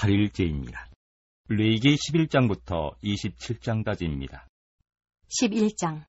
8일째입니다. 레위기 11장부터 27장까지입니다. 11장.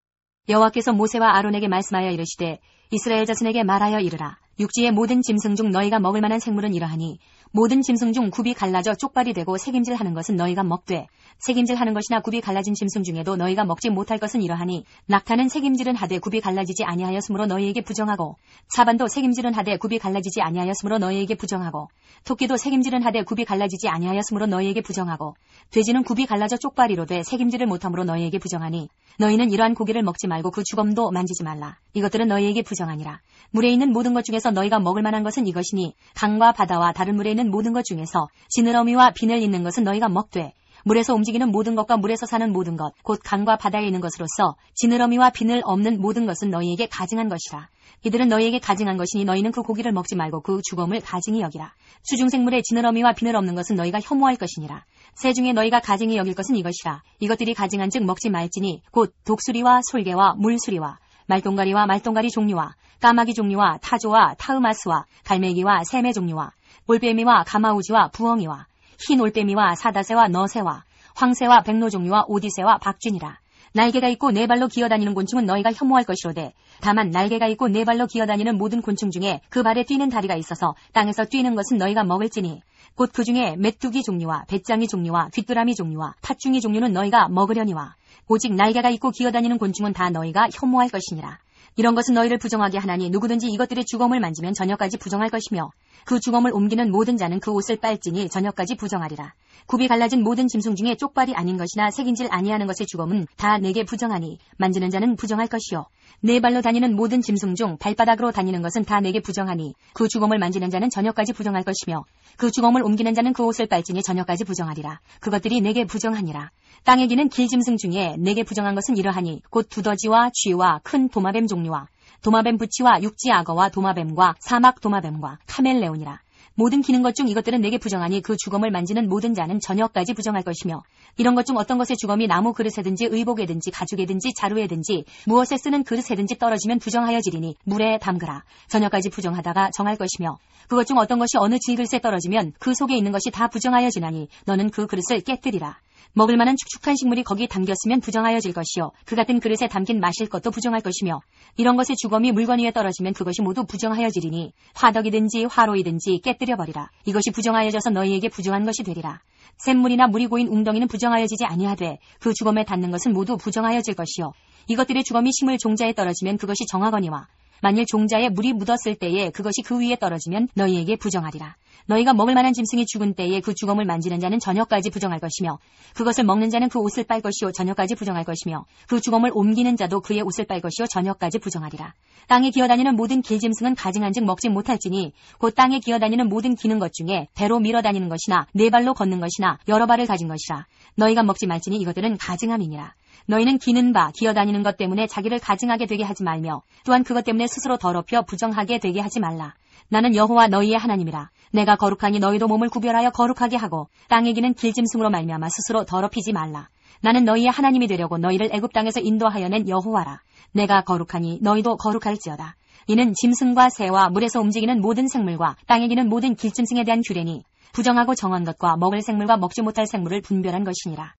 여호와께서 모세와 아론에게 말씀하여 이르시되 이스라엘 자손에게 말하여 이르라. 육지의 모든 짐승 중 너희가 먹을 만한 생물은 이러하니 모든 짐승 중 굽이 갈라져 쪽발이 되고 새김질하는 것은 너희가 먹되 새김질하는 것이나 굽이 갈라진 짐승 중에도 너희가 먹지 못할 것은 이러하니 낙타는 새김질은 하되 굽이 갈라지지 아니하였으므로 너희에게 부정하고 사반도 새김질은 하되 굽이 갈라지지 아니하였으므로 너희에게 부정하고 토끼도 새김질은 하되 굽이 갈라지지 아니하였으므로 너희에게 부정하고 돼지는 굽이 갈라져 쪽발이로되 새김질을 못함으로 너희에게 부정하니 너희는 이러한 고기를 먹지 말고 그 주검도 만지지 말라. 이것들은 너희에게 부정하니라. 물에 있는 모든 것 중에서 너희가 먹을 만한 것은 이것이니 강과 바다와 다른 물에 있는 모든 것 중에서 지느러미와 비늘 있는 것은 너희가 먹되 물에서 움직이는 모든 것과 물에서 사는 모든 것 곧 강과 바다에 있는 것으로서 지느러미와 비늘 없는 모든 것은 너희에게 가증한 것이라. 이들은 너희에게 가증한 것이니 너희는 그 고기를 먹지 말고 그 주검을 가증히 여기라. 수중생물의 지느러미와 비늘 없는 것은 너희가 혐오할 것이니라. 새 중에 너희가 가증히 여길 것은 이것이라. 이것들이 가증한 즉 먹지 말지니 곧 독수리와 솔개와 물수리와 말똥가리와 말똥가리 종류와 까마귀 종류와 타조와 타으마스와 갈매기와 샘의 종류와 올빼미와 가마우지와 부엉이와 흰 올빼미와 사다새와 너새와 황새와 백로 종류와 오디새와 박쥐니라. 날개가 있고 네 발로 기어다니는 곤충은 너희가 혐오할 것이로되 다만 날개가 있고 네 발로 기어다니는 모든 곤충 중에 그 발에 뛰는 다리가 있어서 땅에서 뛰는 것은 너희가 먹을지니 곧 그 중에 메뚜기 종류와 배짱이 종류와 귀뚜라미 종류와 팥중이 종류는 너희가 먹으려니와 오직 날개가 있고 기어다니는 곤충은 다 너희가 혐오할 것이니라. 이런 것은 너희를 부정하게 하나니 누구든지 이것들의 주검을 만지면 저녁까지 부정할 것이며 그 주검을 옮기는 모든 자는 그 옷을 빨지니 저녁까지 부정하리라. 굽이 갈라진 모든 짐승 중에 쪽발이 아닌 것이나 새긴질 아니하는 것의 주검은 다 내게 부정하니 만지는 자는 부정할 것이요 네 발로 다니는 모든 짐승 중 발바닥으로 다니는 것은 다 내게 부정하니 그 주검을 만지는 자는 저녁까지 부정할 것이며 그 주검을 옮기는 자는 그 옷을 빨지니 저녁까지 부정하리라. 그것들이 내게 부정하니라. 땅에 기는 길짐승 중에 내게 부정한 것은 이러하니 곧 두더지와 쥐와 큰 도마뱀 종류와 도마뱀 부치와 육지 악어와 도마뱀과 사막 도마뱀과 카멜레온이라. 모든 기는 것 중 이것들은 내게 부정하니 그 주검을 만지는 모든 자는 저녁까지 부정할 것이며 이런 것 중 어떤 것의 주검이 나무 그릇에든지 의복에든지 가죽에든지 자루에든지 무엇에 쓰는 그릇에든지 떨어지면 부정하여지리니 물에 담그라. 저녁까지 부정하다가 정할 것이며 그것 중 어떤 것이 어느 질그릇에 떨어지면 그 속에 있는 것이 다 부정하여지나니 너는 그 그릇을 깨뜨리라. 먹을 만한 축축한 식물이 거기 담겼으면 부정하여질 것이요 그 같은 그릇에 담긴 마실 것도 부정할 것이며 이런 것의 주검이 물건 위에 떨어지면 그것이 모두 부정하여지리니 화덕이든지 화로이든지 깨뜨려버리라. 이것이 부정하여져서 너희에게 부정한 것이 되리라. 샘물이나 물이 고인 웅덩이는 부정하여지지 아니하되 그 주검에 닿는 것은 모두 부정하여질 것이요 이것들의 주검이 식물 종자에 떨어지면 그것이 정하거니와 만일 종자에 물이 묻었을 때에 그것이 그 위에 떨어지면 너희에게 부정하리라. 너희가 먹을 만한 짐승이 죽은 때에 그 주검을 만지는 자는 저녁까지 부정할 것이며 그것을 먹는 자는 그 옷을 빨 것이요 저녁까지 부정할 것이며 그 주검을 옮기는 자도 그의 옷을 빨 것이요 저녁까지 부정하리라. 땅에 기어다니는 모든 길짐승은 가증한 즉 먹지 못할지니 곧 땅에 기어다니는 모든 기는 것 중에 배로 밀어다니는 것이나 네 발로 걷는 것이나 여러 발을 가진 것이라. 너희가 먹지 말지니 이것들은 가증함이니라. 너희는 기는 바 기어다니는 것 때문에 자기를 가증하게 되게 하지 말며 또한 그것 때문에 스스로 더럽혀 부정하게 되게 하지 말라. 나는 여호와 너희의 하나님이라. 내가 거룩하니 너희도 몸을 구별하여 거룩하게 하고 땅에 기는 길짐승으로 말미암아 스스로 더럽히지 말라. 나는 너희의 하나님이 되려고 너희를 애굽 땅에서 인도하여 낸 여호와라. 내가 거룩하니 너희도 거룩할지어다. 이는 짐승과 새와 물에서 움직이는 모든 생물과 땅에 기는 모든 길짐승에 대한 규례니 부정하고 정한 것과 먹을 생물과 먹지 못할 생물을 분별한 것이니라.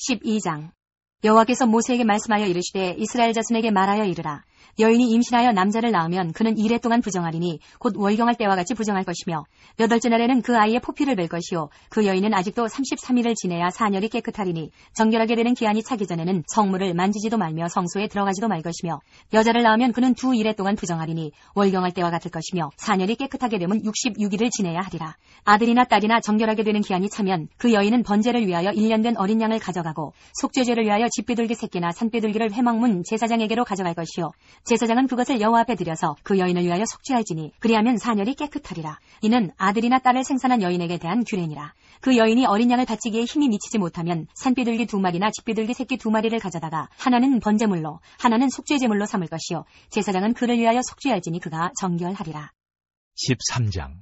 12장. 여호와께서 모세에게 말씀하여 이르시되 이스라엘 자손에게 말하여 이르라. 여인이 임신하여 남자를 낳으면 그는 2일 동안 부정하리니 곧 월경할 때와 같이 부정할 것이며 8째 날에는 그 아이의 포피를 뵐 것이요 그 여인은 아직도 33일을 지내야 사녀리 깨끗하리니 정결하게 되는 기한이 차기 전에는 성물을 만지지도 말며 성소에 들어가지도 말 것이며 여자를 낳으면 그는 2일에 동안 부정하리니 월경할 때와 같을 것이며 사녀리 깨끗하게 되면 66일을 지내야 하리라. 아들이나 딸이나 정결하게 되는 기한이 차면 그 여인은 번제를 위하여 1년 된 어린 양을 가져가고 속죄제를 위하여 집비둘기 새끼나 산비둘기를 회막문 제사장에게로 가져갈 것이요 제사장은 그것을 여호와 앞에 드려서 그 여인을 위하여 속죄할지니 그리하면 사녀리 깨끗하리라. 이는 아들이나 딸을 생산한 여인에게 대한 규례니라. 그 여인이 어린 양을 바치기에 힘이 미치지 못하면 산비둘기 2마리나 집비둘기 새끼 2마리를 가져다가 하나는 번제물로 하나는 속죄제물로 삼을 것이요 제사장은 그를 위하여 속죄할지니 그가 정결하리라. 13장.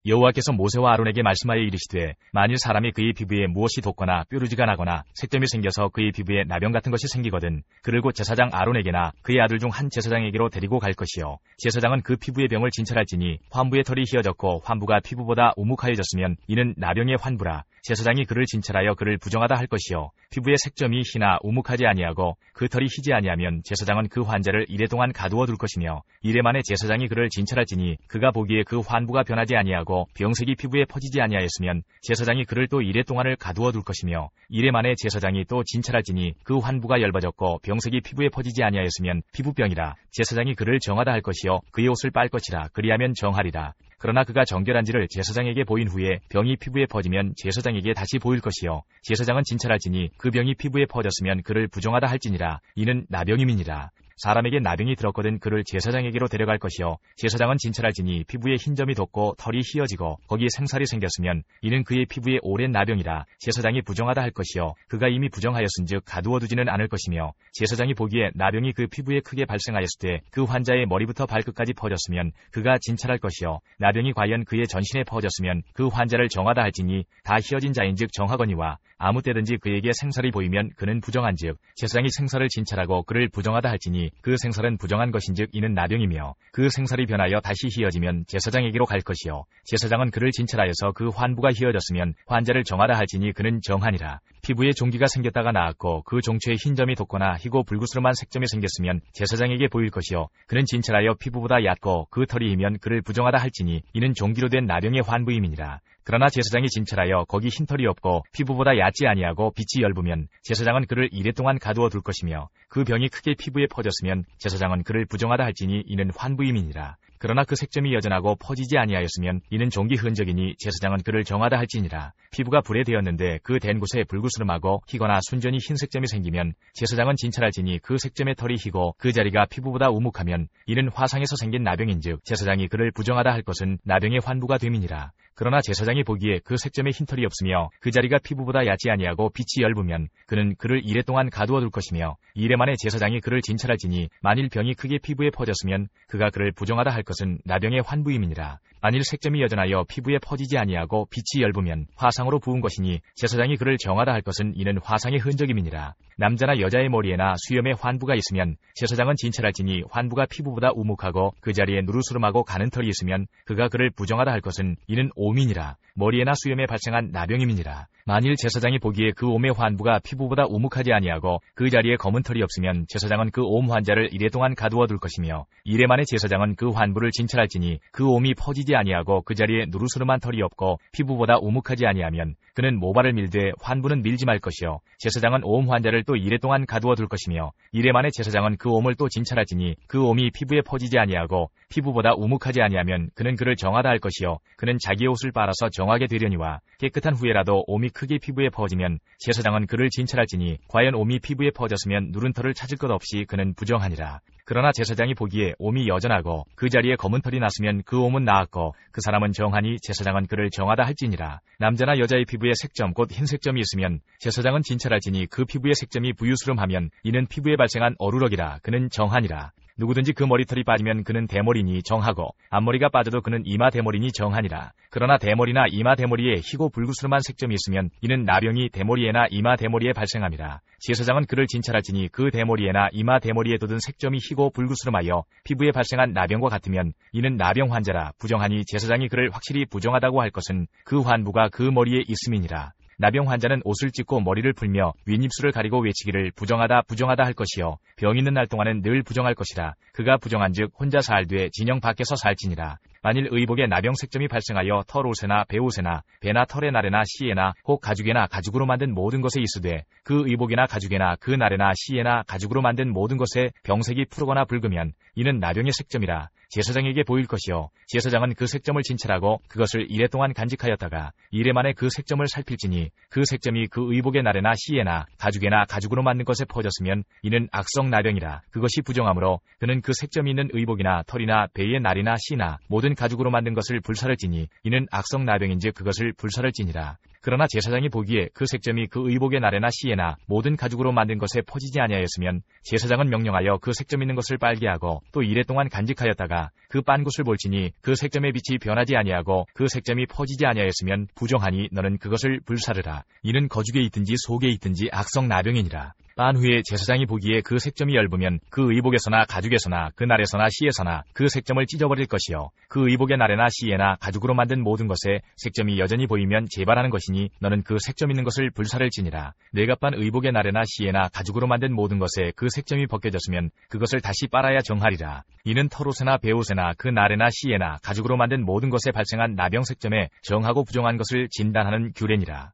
여호와께서 모세와 아론에게 말씀하여 이르시되 만일 사람이 그의 피부에 무엇이 돋거나 뾰루지가 나거나 색점이 생겨서 그의 피부에 나병 같은 것이 생기거든 그를 곧 제사장 아론에게나 그의 아들 중 한 제사장에게로 데리고 갈 것이요 제사장은 그 피부의 병을 진찰할지니 환부의 털이 휘어졌고 환부가 피부보다 우묵하여졌으면 이는 나병의 환부라. 제사장이 그를 진찰하여 그를 부정하다 할 것이요 피부의 색점이 희나 우묵하지 아니하고 그 털이 희지 아니하면 제사장은 그 환자를 이래 동안 가두어 둘 것이며 이래 만에 제사장이 그를 진찰할지니 그가 보기에 그 환부가 변하지 아니하고 병색이 피부에 퍼지지 아니하였으면 제사장이 그를 또 이래 동안을 가두어 둘 것이며 이래 만에 제사장이 또 진찰할지니 그 환부가 엷어졌고 병색이 피부에 퍼지지 아니하였으면 피부병이라. 제사장이 그를 정하다 할 것이요 그의 옷을 빨 것이라. 그리하면 정하리라. 그러나 그가 정결한지를 제사장에게 보인 후에 병이 피부에 퍼지면 제사장에게 다시 보일 것이요 제사장은 진찰할지니 그 병이 피부에 퍼졌으면 그를 부정하다 할지니라. 이는 나병임이니라. 사람에게 나병이 들었거든 그를 제사장에게로 데려갈 것이요 제사장은 진찰할지니 피부에 흰점이 돋고 털이 휘어지고 거기에 생살이 생겼으면 이는 그의 피부에 오랜 나병이라. 제사장이 부정하다 할 것이요 그가 이미 부정하였은즉 가두어 두지는 않을 것이며 제사장이 보기에 나병이 그 피부에 크게 발생하였을 때 그 환자의 머리부터 발끝까지 퍼졌으면 그가 진찰할 것이요 나병이 과연 그의 전신에 퍼졌으면 그 환자를 정하다 할지니 다 휘어진 자인즉 정하거니와 아무 때든지 그에게 생살이 보이면 그는 부정한즉 제사장이 생살을 진찰하고 그를 부정하다 할지니 그 생살은 부정한 것인즉 이는 나병이며 그 생살이 변하여 다시 휘어지면 제사장에게로 갈 것이요 제사장은 그를 진찰하여서 그 환부가 휘어졌으면 환자를 정하다 할지니 그는 정하니라. 피부에 종기가 생겼다가 나았고 그 종초에 흰점이 돋거나 희고 불구스름한 색점이 생겼으면 제사장에게 보일 것이요 그는 진찰하여 피부보다 얕고 그 털이 희면 그를 부정하다 할지니 이는 종기로 된 나병의 환부임이니라. 그러나 제사장이 진찰하여 거기 흰털이 없고 피부보다 얕지 아니하고 빛이 엷으면 제사장은 그를 이래 동안 가두어 둘 것이며 그 병이 크게 피부에 퍼졌으면 제사장은 그를 부정하다 할지니 이는 환부임이니라. 그러나 그 색점이 여전하고 퍼지지 아니하였으면 이는 종기 흔적이니 제사장은 그를 정하다 할지니라. 피부가 불에 되었는데 그 된 곳에 불구스름하고 희거나 순전히 흰 색점이 생기면 제사장은 진찰할지니 그 색점의 털이 희고 그 자리가 피부보다 우묵하면 이는 화상에서 생긴 나병인즉 제사장이 그를 부정하다 할 것은 나병의 환부가 됨이니라. 그러나 제사장이 보기에 그 색점에 흰털이 없으며 그 자리가 피부보다 얕지 아니하고 빛이 엷으면 그는 그를 이래 동안 가두어 둘 것이며 이래 만에 제사장이 그를 진찰할지니 만일 병이 크게 피부에 퍼졌으면 그가 그를 부정하다 할 것은 나병의 환부임이니라. 만일 색점이 여전하여 피부에 퍼지지 아니하고 빛이 엷으면 화상으로 부은 것이니 제사장이 그를 정하다 할 것은 이는 화상의 흔적임이니라. 남자나 여자의 머리에나 수염에 환부가 있으면 제사장은 진찰할지니 환부가 피부보다 우묵하고 그 자리에 누르스름하고 가는 털이 있으면 그가 그를 부정하다 할 것은 이는 오민이라. 머리에나 수염에 발생한 나병임이니라. 만일 제사장이 보기에 그 옴의 환부가 피부보다 우묵하지 아니하고 그 자리에 검은 털이 없으면 제사장은 그 옴 환자를 이래 동안 가두어 둘 것이며 이래 만에 제사장은 그 환부를 진찰할지니 그 옴이 퍼지지 아니하고 그 자리에 누르스름한 털이 없고 피부보다 우묵하지 아니하면 그는 모발을 밀되 환부는 밀지 말 것이요 제사장은 옴 환자를 또 이래 동안 가두어 둘 것이며 이래 만에 제사장은 그 옴을 또 진찰할지니 그 옴이 피부에 퍼지지 아니하고 피부보다 우묵하지 아니하면 그는 그를 정하다 할 것이요 그는 자기의 옷을 빨아서 정하게 되려니와 깨끗한 후에라도 옴이 크게 피부에 퍼지면 제사장은 그를 진찰할지니 과연 옴이 피부에 퍼졌으면 누른 털을 찾을 것 없이 그는 부정하니라. 그러나 제사장이 보기에 옴이 여전하고 그 자리에 검은 털이 났으면 그 옴은 나았고 그 사람은 정하니 제사장은 그를 정하다 할지니라. 남자나 여자의 피부에 색점 곧 흰색점이 있으면 제사장은 진찰할지니 그 피부의 색점이 부유스름하면 이는 피부에 발생한 어루럭이라. 그는 정하니라. 누구든지 그 머리털이 빠지면 그는 대머리니 정하고 앞머리가 빠져도 그는 이마 대머리니 정하니라. 그러나 대머리나 이마 대머리에 희고 불구스름한 색점이 있으면 이는 나병이 대머리에나 이마 대머리에 발생함이라. 제사장은 그를 진찰할지니 그 대머리에나 이마 대머리에 돋은 색점이 희고 불구스름하여 피부에 발생한 나병과 같으면 이는 나병 환자라. 부정하니 제사장이 그를 확실히 부정하다고 할 것은 그 환부가 그 머리에 있음이니라. 나병 환자는 옷을 찢고 머리를 풀며 윗입술을 가리고 외치기를 부정하다 부정하다 할 것이요 병 있는 날 동안은 늘 부정할 것이라. 그가 부정한즉 혼자 살되 진영 밖에서 살지니라. 만일 의복에 나병 색점이 발생하여 털옷에나 배옷에나 배나 털의 날에나 시에나 혹 가죽에나 가죽으로 만든 모든 것에 있으되 그 의복이나 가죽에나 그 날에나 시에나 가죽으로 만든 모든 것에 병색이 푸르거나 붉으면 이는 나병의 색점이라. 제사장에게 보일 것이요 제사장은 그 색점을 진찰하고 그것을 이래 동안 간직하였다가 이래 만에 그 색점을 살필지니 그 색점이 그 의복의 날에나 시에나 가죽에나 가죽으로 만든 것에 퍼졌으면 이는 악성 나병이라. 그것이 부정하므로 그는 그 색점이 있는 의복이나 털이나 배의 날이나 시나 모든 가죽으로 만든 것을 불사를 지니 이는 악성 나병인즉 그것을 불사를 지니라. 그러나 제사장이 보기에 그 색점이 그 의복의 나래나 시에나 모든 가죽으로 만든 것에 퍼지지 아니하였으면 제사장은 명령하여 그 색점 있는 것을 빨게 하고 또 이래 동안 간직하였다가 그 빤 곳을 볼지니 그 색점의 빛이 변하지 아니하고 그 색점이 퍼지지 아니하였으면 부정하니 너는 그것을 불사르라. 이는 거죽에 있든지 속에 있든지 악성 나병이니라. 빤 후에 제사장이 보기에 그 색점이 엷으면 그 의복에서나 가죽에서나 그 날에서나 시에서나 그 색점을 찢어버릴 것이요 그 의복의 날에나 시에나 가죽으로 만든 모든 것에 색점이 여전히 보이면 재발하는 것이니 너는 그 색점 있는 것을 불사를지니라. 내가 빤 의복의 날에나 시에나 가죽으로 만든 모든 것에 그 색점이 벗겨졌으면 그것을 다시 빨아야 정하리라. 이는 털옷에나 베옷에나 그 날에나 시에나 가죽으로 만든 모든 것에 발생한 나병 색점에 정하고 부정한 것을 진단하는 규례니라.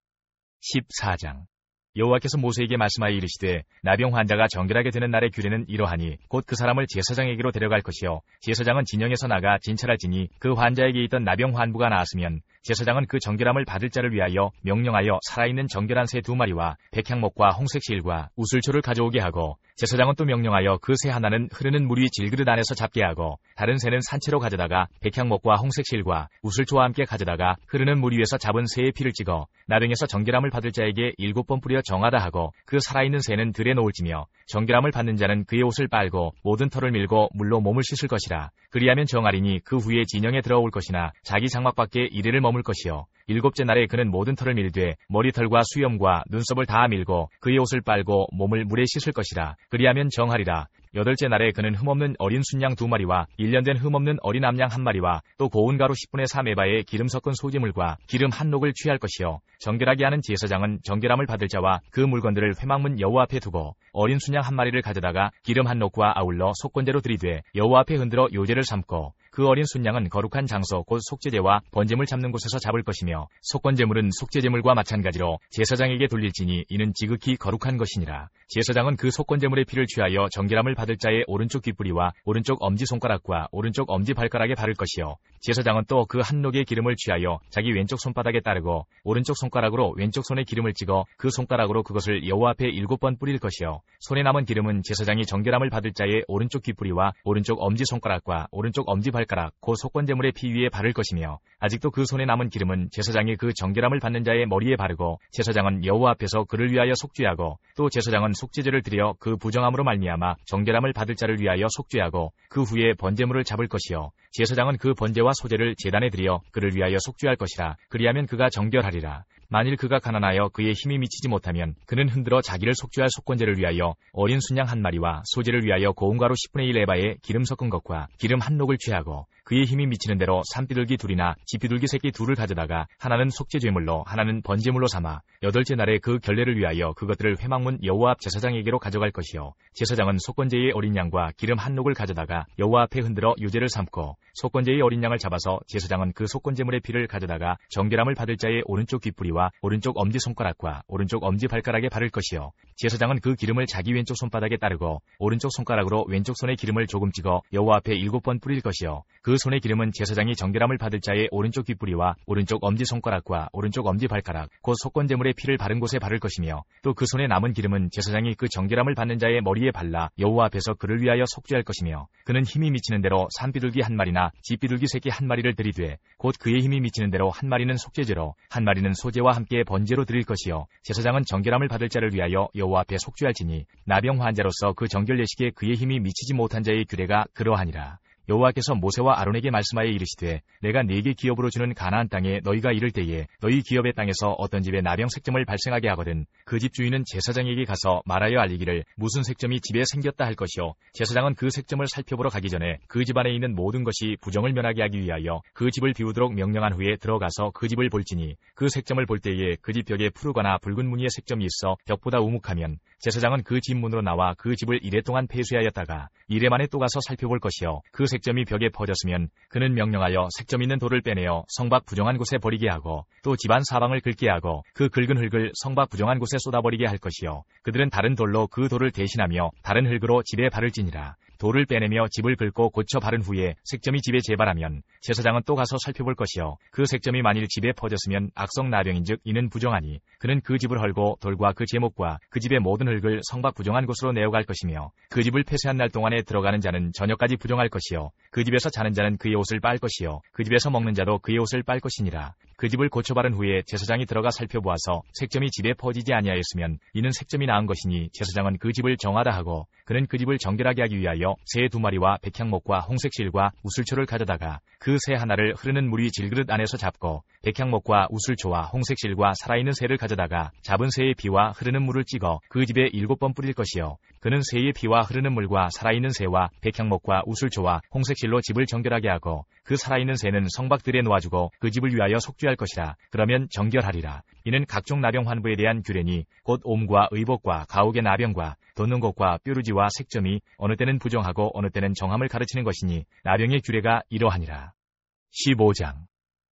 14장 여호와께서 모세에게 말씀하여 이르시되 나병 환자가 정결하게 되는 날의 규례는 이러하니 곧 그 사람을 제사장에게로 데려갈 것이요 제사장은 진영에서 나가 진찰할지니 그 환자에게 있던 나병 환부가 나았으면 제사장은 그 정결함을 받을 자를 위하여 명령하여 살아있는 정결한 새 2마리와 백향목과 홍색실과 우슬초를 가져오게 하고 제사장은 또 명령하여 그 새 하나는 흐르는 물 위 질그릇 안에서 잡게 하고 다른 새는 산채로 가져다가 백향목과 홍색실과 우슬초와 함께 가져다가 흐르는 물 위에서 잡은 새의 피를 찍어 나병에서 정결함을 받을 자에게 7번 뿌려 정하다 하고 그 살아있는 새는 들에 놓을지며 정결함을 받는 자는 그의 옷을 빨고 모든 털을 밀고 물로 몸을 씻을 것이라. 그리하면 정하리니 그 후에 진영에 들어올 것이나 자기 장막 밖에 이래를 머물 것이요 7째 날에 그는 모든 털을 밀되 머리털과 수염과 눈썹을 다 밀고 그의 옷을 빨고 몸을 물에 씻을 것이라. 그리하면 정하리라. 8째 날에 그는 흠없는 어린 순양 2마리와 1년 된 흠없는 어린 암양 1마리와 또 고운 가루 10분의 3에바에 기름 섞은 소재물과 기름 한 녹을 취할 것이요 정결하게 하는 제사장은 정결함을 받을 자와 그 물건들을 회막문 여호와 앞에 두고 어린 순양 1마리를 가져다가 기름 한 녹과 아울러 속건제로 들이되 여호와 앞에 흔들어 요제를 삼고 그 어린 순양은 거룩한 장소 곧 속죄제와 번제물 잡는 곳에서 잡을 것이며 속건제물은 속죄제물과 마찬가지로 제사장에게 돌릴지니 이는 지극히 거룩한 것이니라. 제사장은 그 속건제물의 피를 취하여 정결함을 받을 자의 오른쪽 귓뿌리와 오른쪽 엄지손가락과 오른쪽 엄지발가락에 바를 것이요 제사장은 또 그 한 녹의 기름을 취하여 자기 왼쪽 손바닥에 따르고 오른쪽 손가락으로 왼쪽 손에 기름을 찍어 그 손가락으로 그것을 여호와 앞에 7번 뿌릴 것이요 손에 남은 기름은 제사장이 정결함을 받을 자의 오른쪽 귓뿌리와 오른쪽 엄지손가락과 오른쪽 엄지발가락 그 속건제물의 피 위에 바를 것이며 아직도 그 손에 남은 기름은 제사장이 그 정결함을 받는 자의 머리에 바르고 제사장은 여호와 앞에서 그를 위하여 속죄하고 또 제사장은 속죄제를 드려 그 부정함으로 말미암아 정결함을 받을 자를 위하여 속죄하고 그 후에 번제물을 잡을 것이요 제사장은 그 번제와 소제를 제단에 드려 그를 위하여 속죄할 것이라. 그리하면 그가 정결하리라. 만일 그가 가난하여 그의 힘이 미치지 못하면 그는 흔들어 자기를 속죄할 속건제를 위하여 어린 순양 1마리와 소제를 위하여 고운 가루 10분의 1에바에 기름 섞은 것과 기름 한 녹을 취하고 그의 힘이 미치는 대로 산비둘기 2이나 지비둘기 새끼 2를 가져다가 하나는 속죄제물로 하나는 번제물로 삼아 8째 날에 그 결례를 위하여 그것들을 회막문 여호와 앞 제사장에게로 가져갈 것이요 제사장은 속건제의 어린 양과 기름 한 녹을 가져다가 여호와 앞에 흔들어 유제를 삼고 속건제의 어린 양을 잡아서 제사장은 그 속건제물의 피를 가져다가 정결함을 받을 자의 오른쪽 귓뿌리와 오른쪽 엄지손가락과 오른쪽 엄지발가락에 바를 것이요 제사장은 그 기름을 자기 왼쪽 손바닥에 따르고 오른쪽 손가락으로 왼쪽 손에 기름을 조금 찍어 여호와 앞에 7번 뿌릴 것이요 그 손의 기름은 제사장이 정결함을 받을 자의 오른쪽 귓뿌리와 오른쪽 엄지손가락과 오른쪽 엄지발가락 곧 속건제물의 피를 바른 곳에 바를 것이며 또 그 손에 남은 기름은 제사장이 그 정결함을 받는 자의 머리에 발라 여호와 앞에서 그를 위하여 속죄할 것이며 그는 힘이 미치는 대로 산비둘기 1마리나 지비둘기 새끼 1마리를 들이되 곧 그의 힘이 미치는 대로 1마리는 속죄제로 1마리는 소제와 함께 번제로 드릴 것이요 제사장은 정결함을 받을 자를 위하여 여호와 앞에 속죄할지니 나병 환자로서 그 정결 예식에 그의 힘이 미치지 못한 자의 규례가 그러하니라. 여호와께서 모세와 아론에게 말씀하여 이르시되 내가 네게 기업으로 주는 가나안 땅에 너희가 이를 때에 너희 기업의 땅에서 어떤 집에 나병 색점을 발생하게 하거든 그 집 주인은 제사장에게 가서 말하여 알리기를 무슨 색점이 집에 생겼다 할 것이요 제사장은 그 색점을 살펴보러 가기 전에 그 집 안에 있는 모든 것이 부정을 면하게 하기 위하여 그 집을 비우도록 명령한 후에 들어가서 그 집을 볼지니 그 색점을 볼 때에 그 집 벽에 푸르거나 붉은 무늬의 색점이 있어 벽보다 우묵하면 제사장은 그 집 문으로 나와 그 집을 이래 동안 폐쇄하였다가 이래 만에 또 가서 살펴볼 것이요 그 색점이 벽에 퍼졌으면 그는 명령하여 색점 있는 돌을 빼내어 성밖 부정한 곳에 버리게 하고 또 집안 사방을 긁게 하고 그 긁은 흙을 성밖 부정한 곳에 쏟아버리게 할 것이요 그들은 다른 돌로 그 돌을 대신하며 다른 흙으로 집에 바를지니라. 돌을 빼내며 집을 긁고 고쳐 바른 후에 색점이 집에 재발하면 제사장은 또 가서 살펴볼 것이요 그 색점이 만일 집에 퍼졌으면 악성 나병인즉 이는 부정하니 그는 그 집을 헐고 돌과 그 제목과 그 집의 모든 흙을 성밖 부정한 곳으로 내어갈 것이며 그 집을 폐쇄한 날 동안에 들어가는 자는 저녁까지 부정할 것이요 그 집에서 자는 자는 그의 옷을 빨 것이요 그 집에서 먹는 자도 그의 옷을 빨 것이니라. 그 집을 고쳐바른 후에 제사장이 들어가 살펴보아서 색점이 집에 퍼지지 아니하였으면 이는 색점이 나은 것이니 제사장은 그 집을 정하다 하고 그는 그 집을 정결하게 하기 위하여 새 2마리와 백향목과 홍색실과 우슬초를 가져다가 그 새 하나를 흐르는 물 위 질그릇 안에서 잡고 백향목과 우슬초와 홍색실과 살아있는 새를 가져다가 잡은 새의 피와 흐르는 물을 찍어 그 집에 7번 뿌릴 것이요 그는 새의 피와 흐르는 물과 살아있는 새와 백향목과 우슬초와 홍색실로 집을 정결하게 하고 그 살아있는 새는 성박들에 놓아주고 그 집을 위하여 속죄할 것이라. 그러면 정결하리라. 이는 각종 나병 환부에 대한 규례니 곧 옴과 의복과 가옥의 나병과 돋는 것과 뾰루지와 색점이 어느 때는 부정하고 어느 때는 정함을 가르치는 것이니 나병의 규례가 이러하니라. 15장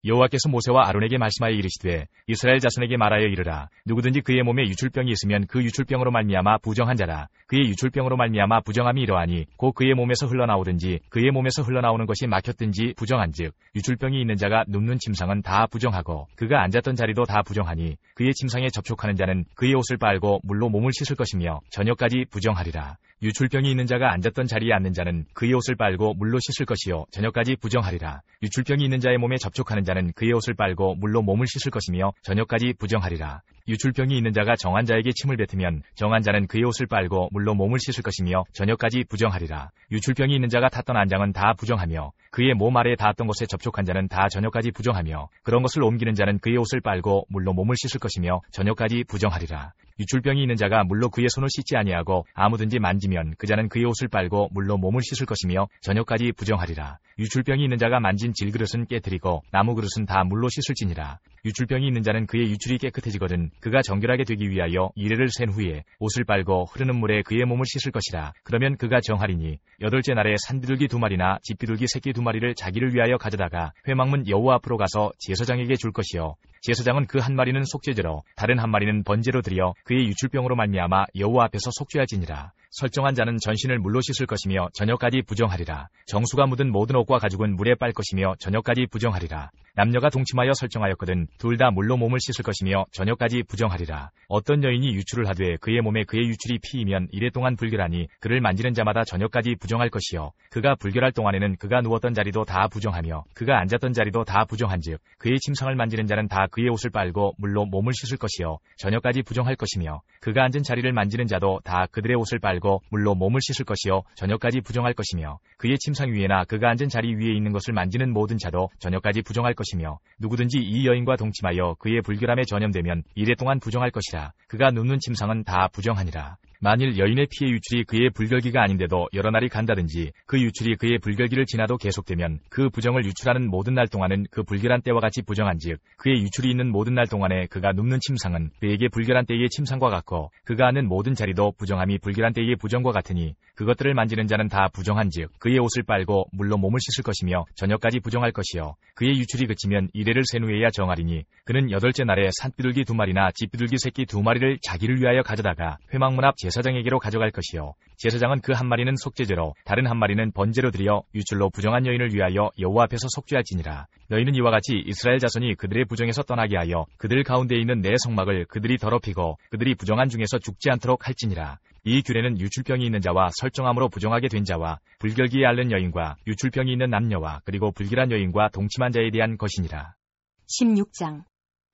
여호와께서 모세와 아론에게 말씀하여 이르시되 이스라엘 자손에게 말하여 이르라. 누구든지 그의 몸에 유출병이 있으면 그 유출병으로 말미암아 부정한 자라. 그의 유출병으로 말미암아 부정함이 이러하니 곧 그의 몸에서 흘러나오든지 그의 몸에서 흘러나오는 것이 막혔든지 부정한즉 유출병이 있는 자가 눕는 침상은 다 부정하고 그가 앉았던 자리도 다 부정하니 그의 침상에 접촉하는 자는 그의 옷을 빨고 물로 몸을 씻을 것이며 저녁까지 부정하리라. 유출병이 있는 자가 앉았던 자리에 앉는 자는 그의 옷을 빨고 물로 씻을 것이요 저녁까지 부정하리라. 유출병이 있는 자의 몸에 접촉하는 자는 그의 옷을 빨고 물로 몸을 씻을 것이며 저녁까지 부정하리라. 유출병이 있는 자가 정한 자에게 침을 뱉으면 정한 자는 그의 옷을 빨고 물로 몸을 씻을 것이며 저녁까지 부정하리라. 유출병이 있는 자가 탔던 안장은 다 부정하며 그의 몸 아래에 닿았던 것에 접촉한 자는 다 저녁까지 부정하며 그런 것을 옮기는 자는 그의 옷을 빨고 물로 몸을 씻을 것이며 저녁까지 부정하리라. 유출병이 있는 자가 물로 그의 손을 씻지 아니하고 아무든지 만지면 그 자는 그의 옷을 빨고 물로 몸을 씻을 것이며 저녁까지 부정하리라. 유출병이 있는 자가 만진 질그릇은 깨뜨리고 나무 그릇은 다 물로 씻을지니라. 유출병이 있는 자는 그의 유출이 깨끗해지거든 그가 정결하게 되기 위하여 이레를 센 후에 옷을 빨고 흐르는 물에 그의 몸을 씻을 것이라. 그러면 그가 정하리니 8째 날에 산비둘기 2마리나 집비둘기 새끼 2마리를 자기를 위하여 가져다가 회막문 여호와 앞으로 가서 제사장에게 줄 것이요 제사장은 그 한 마리는 속죄제로 다른 한 마리는 번제로 드려 그의 유출병으로 말미암아 여호와 앞에서 속죄할지니라. 설정한 자는 전신을 물로 씻을 것이며 저녁까지 부정하리라. 정수가 묻은 모든 옷과 가죽은 물에 빨 것이며 저녁까지 부정하리라. 남녀가 동침하여 설정하였거든 둘 다 물로 몸을 씻을 것이며 저녁까지 부정하리라. 어떤 여인이 유출을 하되 그의 몸에 그의 유출이 피이면 이래 동안 불결하니 그를 만지는 자마다 저녁까지 부정할 것이요 그가 불결할 동안에는 그가 누웠던 자리도 다 부정하며 그가 앉았던 자리도 다 부정한즉 그의 침상을 만지는 자는 다 그의 옷을 빨고 물로 몸을 씻을 것이요 저녁까지 부정할 것이며 그가 앉은 자리를 만지는 자도 다 그들의 옷을 빨고 물로 몸을 씻을 것이요 저녁까지 부정할 것이며 그의 침상 위에나 그가 앉은 자리 위에 있는 것을 만지는 모든 자도 저녁까지 부정할 것이며 누구든지 이 여인과 동침하여 그의 불결함에 전염되면 이래 동안 부정할 것이라. 그가 눕는 침상은 다 부정하니라. 만일 여인의 피의 유출이 그의 불결기가 아닌데도 여러 날이 간다든지 그 유출이 그의 불결기를 지나도 계속되면 그 부정을 유출하는 모든 날 동안은 그 불결한 때와 같이 부정한즉 그의 유출이 있는 모든 날 동안에 그가 눕는 침상은 그에게 불결한 때의 침상과 같고 그가 앉는 모든 자리도 부정함이 불결한 때의 부정과 같으니 그것들을 만지는 자는 다 부정한즉 그의 옷을 빨고 물로 몸을 씻을 것이며 저녁까지 부정할 것이요 그의 유출이 그치면 이레를 센 후에야 정하리니 그는 8째 날에 산비둘기 2마리나 집비둘기 새끼 2마리를 자기를 위하여 가져다가 회막문 앞 제사장에게로 가져갈 것이요 제사장은 그 한 마리는 속죄제로 다른 한 마리는 번제로 드려 유출로 부정한 여인을 위하여 여호와 앞에서 속죄할지니라. 너희는 이와 같이 이스라엘 자손이 그들의 부정에서 떠나게 하여 그들 가운데 있는 내 성막을 그들이 더럽히고 그들이 부정한 중에서 죽지 않도록 할지니라. 이 규례는 유출병이 있는 자와 설정함으로 부정하게 된 자와 불결기에 앓는 여인과 유출병이 있는 남녀와 그리고 불길한 여인과 동침한 자에 대한 것이니라. 16장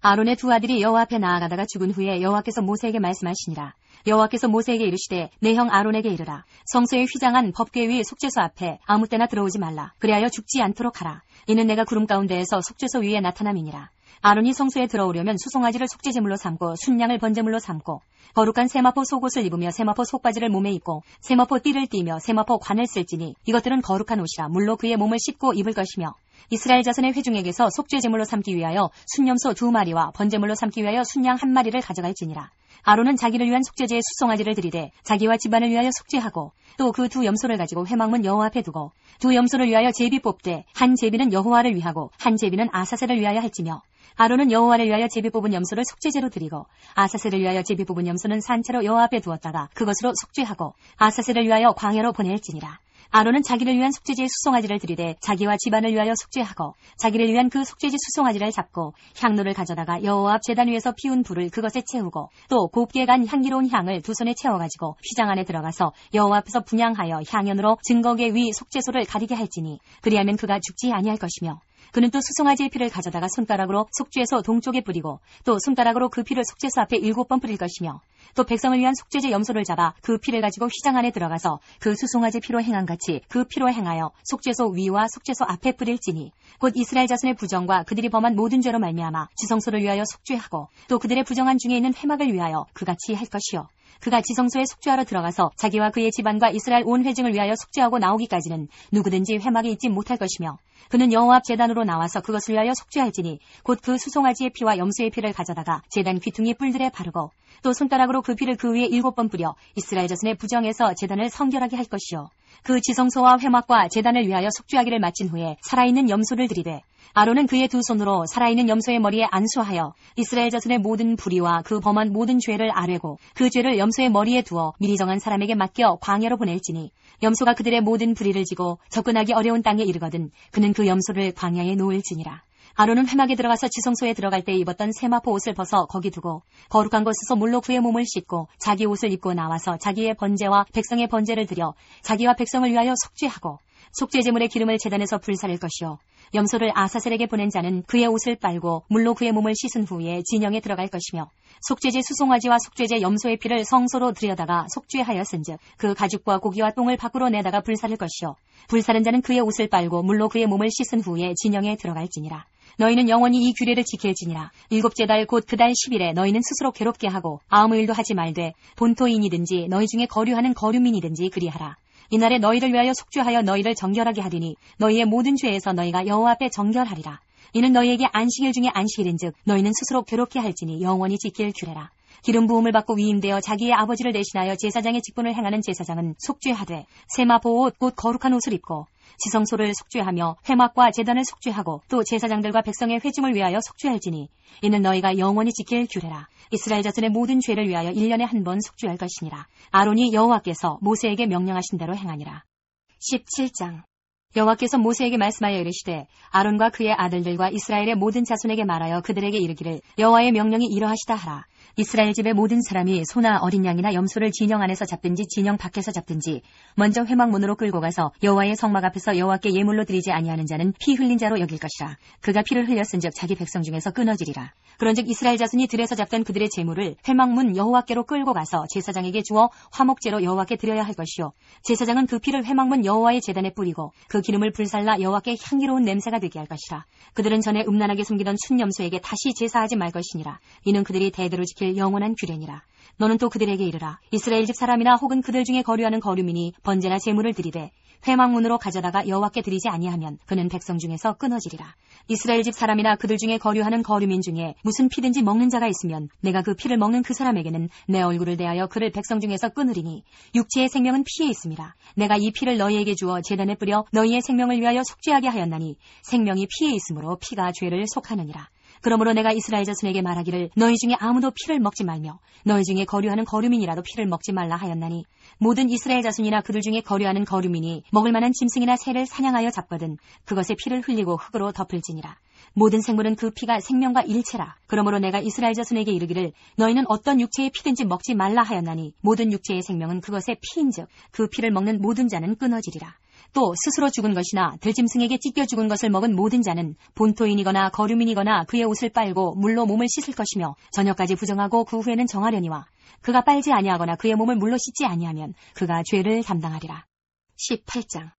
아론의 2 아들이 여호와 앞에 나아가다가 죽은 후에 여호와께서 모세에게 말씀하시니라. 여호와께서 모세에게 이르시되 내 형 아론에게 이르라. 성소에 휘장한 법궤 위 속죄소 앞에 아무 때나 들어오지 말라. 그리하여 죽지 않도록 하라. 이는 내가 구름 가운데에서 속죄소 위에 나타남이니라. 아론이 성소에 들어오려면 수송아지를 속죄제물로 삼고 순양을 번제물로 삼고 거룩한 세마포 속옷을 입으며 세마포 속바지를 몸에 입고 세마포 띠를 띠며 세마포 관을 쓸지니 이것들은 거룩한 옷이라. 물로 그의 몸을 씻고 입을 것이며 이스라엘 자손의 회중에게서 속죄제물로 삼기 위하여 순염소 2마리와 번제물로 삼기 위하여 순양 1마리를 가져갈지니라. 아론은 자기를 위한 속죄제에 수송아지를 들이되 자기와 집안을 위하여 속죄하고 또 그 2 염소를 가지고 회막문 여호와 앞에 두고 2 염소를 위하여 제비 뽑되 한 제비는 여호와를 위하고 한 제비는 아사셀을 위하여 할지며 아론은 여호와를 위하여 제비 뽑은 염소를 속죄제로 드리고 아사셀을 위하여 제비 뽑은 염소는 산채로 여호와 앞에 두었다가 그것으로 속죄하고 아사셀을 위하여 광야로 보낼지니라. 아론은 자기를 위한 속죄제의 수송아지를 들이되 자기와 집안을 위하여 속죄하고 자기를 위한 그 속죄제 수송아지를 잡고 향로를 가져다가 여호와 앞 제단 위에서 피운 불을 그것에 채우고 또 곱게 간 향기로운 향을 2 손에 채워가지고 휘장 안에 들어가서 여호와 앞에서 분향하여 향연으로 증거계 위 속죄소를 가리게 할지니 그리하면 그가 죽지 아니할 것이며 그는 또 수송아지의 피를 가져다가 손가락으로 속죄소 동쪽에 뿌리고 또 손가락으로 그 피를 속죄소 앞에 7번 뿌릴 것이며 또 백성을 위한 속죄제 염소를 잡아 그 피를 가지고 휘장 안에 들어가서 그 수송아지 피로 행한같이 그 피로 행하여 속죄소 위와 속죄소 앞에 뿌릴지니 곧 이스라엘 자손의 부정과 그들이 범한 모든 죄로 말미암아 지성소를 위하여 속죄하고 또 그들의 부정한 중에 있는 회막을 위하여 그같이 할 것이요 그가 지성소에 속죄하러 들어가서 자기와 그의 집안과 이스라엘 온 회중을 위하여 속죄하고 나오기까지는 누구든지 회막에 있지 못할 것이며 그는 여호와 앞 제단으로 나와서 그것을 위하여 속죄할지니 곧 그 수송아지의 피와 염소의 피를 가져다가 제단 귀퉁이 뿔들에 바르고 또 손가락으로 그 피를 그 위에 7번 뿌려 이스라엘 자손의 부정에서 제단을 성결하게 할 것이요 그 지성소와 회막과 제단을 위하여 속죄하기를 마친 후에 살아있는 염소를 들이되 아론은 그의 두 손으로 살아있는 염소의 머리에 안수하여 이스라엘 자손의 모든 불의와 그 범한 모든 죄를 아뢰고 그 죄를 염소의 머리에 두어 미리 정한 사람에게 맡겨 광야로 보낼지니 염소가 그들의 모든 불의를 지고 접근하기 어려운 땅에 이르거든 그는 그 염소를 광야에 놓을지니라. 아론은 회막에 들어가서 지성소에 들어갈 때 입었던 세마포 옷을 벗어 거기 두고 거룩한 곳에서 물로 그의 몸을 씻고 자기 옷을 입고 나와서 자기의 번제와 백성의 번제를 드려 자기와 백성을 위하여 속죄하고 속죄제물의 기름을 제단에서 불사를 것이요 염소를 아사셀에게 보낸 자는 그의 옷을 빨고 물로 그의 몸을 씻은 후에 진영에 들어갈 것이며 속죄제 수송아지와 속죄제 염소의 피를 성소로 들여다가 속죄하였은즉 그 가죽과 고기와 똥을 밖으로 내다가 불사를 것이요 불사른 자는 그의 옷을 빨고 물로 그의 몸을 씻은 후에 진영에 들어갈지니라. 너희는 영원히 이 규례를 지킬지니라. 7째 달 곧 그 달 10일에 너희는 스스로 괴롭게 하고 아무 일도 하지 말되 본토인이든지 너희 중에 거류하는 거류민이든지 그리하라. 이날에 너희를 위하여 속죄하여 너희를 정결하게 하리니 너희의 모든 죄에서 너희가 여호와 앞에 정결하리라. 이는 너희에게 안식일 중에 안식일인즉 너희는 스스로 괴롭게 할지니 영원히 지킬 규례라. 기름 부음을 받고 위임되어 자기의 아버지를 대신하여 제사장의 직분을 행하는 제사장은 속죄하되 세마포 옷 곧 거룩한 옷을 입고 지성소를 속죄하며 회막과 제단을 속죄하고 또 제사장들과 백성의 회중을 위하여 속죄할지니 이는 너희가 영원히 지킬 규례라. 이스라엘 자손의 모든 죄를 위하여 1년에 한 번 속죄할 것이니라. 아론이 여호와께서 모세에게 명령하신 대로 행하니라. 17장 여호와께서 모세에게 말씀하여 이르시되 아론과 그의 아들들과 이스라엘의 모든 자손에게 말하여 그들에게 이르기를 여호와의 명령이 이러하시다 하라. 이스라엘 집의 모든 사람이 소나 어린 양이나 염소를 진영 안에서 잡든지 진영 밖에서 잡든지 먼저 회막문으로 끌고 가서 여호와의 성막 앞에서 여호와께 예물로 드리지 아니하는 자는 피 흘린 자로 여길 것이라. 그가 피를 흘렸은즉 자기 백성 중에서 끊어지리라. 그런즉 이스라엘 자손이 들에서 잡던 그들의 제물을 회막문 여호와께로 끌고 가서 제사장에게 주어 화목제로 여호와께 드려야 할 것이요 제사장은 그 피를 회막문 여호와의 제단에 뿌리고 그 기름을 불살라 여호와께 향기로운 냄새가 되게 할 것이라. 그들은 전에 음란하게 숨기던 순염소에게 다시 제사하지 말 것이니라. 이는 그들이 대대로 지킬 영원한 규례니라. 너는 또 그들에게 이르라. 이스라엘 집 사람이나 혹은 그들 중에 거류하는 거류민이 번제나 제물을 드리되 회막문으로 가져다가 여호와께 드리지 아니하면 그는 백성 중에서 끊어지리라. 이스라엘 집 사람이나 그들 중에 거류하는 거류민 중에 무슨 피든지 먹는 자가 있으면 내가 그 피를 먹는 그 사람에게는 내 얼굴을 대하여 그를 백성 중에서 끊으리니 육체의 생명은 피에 있음이라. 내가 이 피를 너희에게 주어 제단에 뿌려 너희의 생명을 위하여 속죄하게 하였나니 생명이 피에 있으므로 피가 죄를 속하느니라. 그러므로 내가 이스라엘 자손에게 말하기를 너희 중에 아무도 피를 먹지 말며 너희 중에 거류하는 거류민이라도 피를 먹지 말라 하였나니 모든 이스라엘 자손이나 그들 중에 거류하는 거류민이 먹을 만한 짐승이나 새를 사냥하여 잡거든 그것의 피를 흘리고 흙으로 덮을지니라. 모든 생물은 그 피가 생명과 일체라. 그러므로 내가 이스라엘 자손에게 이르기를 너희는 어떤 육체의 피든지 먹지 말라 하였나니 모든 육체의 생명은 그것의 피인즉 그 피를 먹는 모든 자는 끊어지리라. 또 스스로 죽은 것이나 들짐승에게 찢겨 죽은 것을 먹은 모든 자는 본토인이거나 거류민이거나 그의 옷을 빨고 물로 몸을 씻을 것이며 저녁까지 부정하고 그 후에는 정하려니와 그가 빨지 아니하거나 그의 몸을 물로 씻지 아니하면 그가 죄를 담당하리라. 18장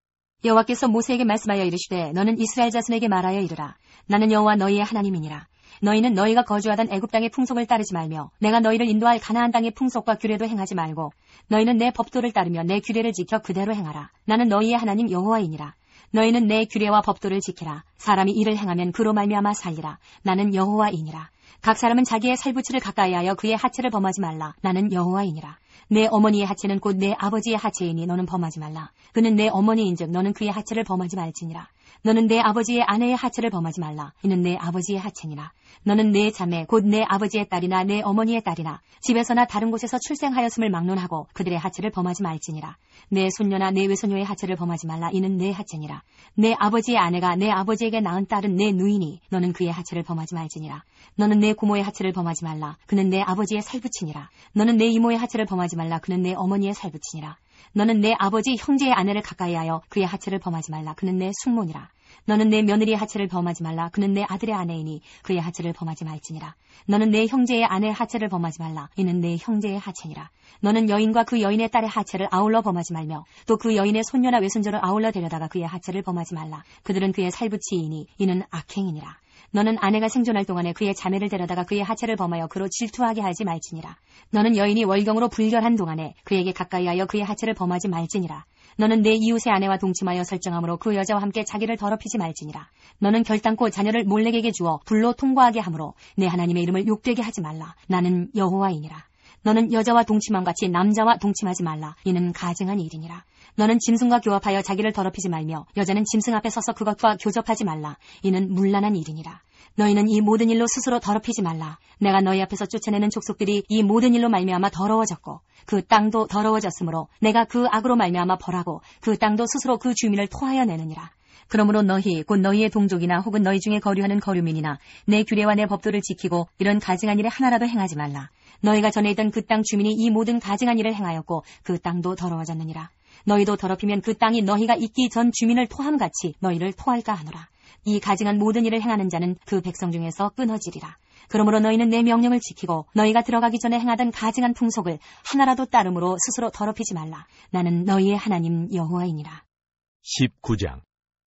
여호와께서 모세에게 말씀하여 이르시되 너는 이스라엘 자손에게 말하여 이르라. 나는 여호와 너희의 하나님이니라. 너희는 너희가 거주하던 애굽 땅의 풍속을 따르지 말며 내가 너희를 인도할 가나안 땅의 풍속과 규례도 행하지 말고 너희는 내 법도를 따르며 내 규례를 지켜 그대로 행하라. 나는 너희의 하나님 여호와이니라. 너희는 내 규례와 법도를 지키라. 사람이 이를 행하면 그로 말미암아 살리라. 나는 여호와이니라. 각 사람은 자기의 살부치를 가까이하여 그의 하체를 범하지 말라. 나는 여호와이니라. 내 어머니의 하체는 곧 내 아버지의 하체이니 너는 범하지 말라. 그는 내 어머니인즉 너는 그의 하체를 범하지 말지니라. 너는 내 아버지의 아내의 하체를 범하지 말라. 이는 내 아버지의 하체니라. 너는 내 자매 곧 내 아버지의 딸이나 내 어머니의 딸이나 집에서나 다른 곳에서 출생하였음을 막론하고 그들의 하체를 범하지 말지니라. 내 손녀나 내 외손녀의 하체를 범하지 말라. 이는 내 하체니라. 내 아버지의 아내가 내 아버지에게 낳은 딸은 내 누이니 너는 그의 하체를 범하지 말지니라. 너는 내 고모의 하체를 범하지 말라. 그는 내 아버지의 살부치니라. 너는 내 이모의 하체를 범하지 말라. 그는 내 어머니의 살부치니라. 너는 내 아버지 형제의 아내를 가까이하여 그의 하체를 범하지 말라. 그는 내 숙모니라. 너는 내 며느리의 하체를 범하지 말라. 그는 내 아들의 아내이니 그의 하체를 범하지 말지니라. 너는 내 형제의 아내의 하체를 범하지 말라. 이는 내 형제의 하체니라. 너는 여인과 그 여인의 딸의 하체를 아울러 범하지 말며 또 그 여인의 손녀나 외손자를 아울러 데려다가 그의 하체를 범하지 말라. 그들은 그의 살부치이니 이는 악행이니라. 너는 아내가 생존할 동안에 그의 자매를 데려다가 그의 하체를 범하여 그로 질투하게 하지 말지니라. 너는 여인이 월경으로 불결한 동안에 그에게 가까이하여 그의 하체를 범하지 말지니라. 너는 내 이웃의 아내와 동침하여 설정함으로 그 여자와 함께 자기를 더럽히지 말지니라. 너는 결단코 자녀를 몰렉에게 주어 불로 통과하게 함으로 내 하나님의 이름을 욕되게 하지 말라. 나는 여호와이니라. 너는 여자와 동침함 같이 남자와 동침하지 말라. 이는 가증한 일이니라. 너는 짐승과 교합하여 자기를 더럽히지 말며 여자는 짐승 앞에 서서 그것과 교접하지 말라. 이는 문란한 일이니라. 너희는 이 모든 일로 스스로 더럽히지 말라. 내가 너희 앞에서 쫓아내는 족속들이 이 모든 일로 말미암아 더러워졌고 그 땅도 더러워졌으므로 내가 그 악으로 말미암아 벌하고 그 땅도 스스로 그 주민을 토하여 내느니라. 그러므로 너희 곧 너희의 동족이나 혹은 너희 중에 거류하는 거류민이나 내 규례와 내 법도를 지키고 이런 가증한 일에 하나라도 행하지 말라. 너희가 전에 있던 그 땅 주민이 이 모든 가증한 일을 행하였고 그 땅도 더러워졌느니라. 너희도 더럽히면 그 땅이 너희가 있기 전 주민을 토함같이 너희를 토할까 하노라. 이 가증한 모든 일을 행하는 자는 그 백성 중에서 끊어지리라. 그러므로 너희는 내 명령을 지키고 너희가 들어가기 전에 행하던 가증한 풍속을 하나라도 따름으로 스스로 더럽히지 말라. 나는 너희의 하나님 여호와이니라. 19장.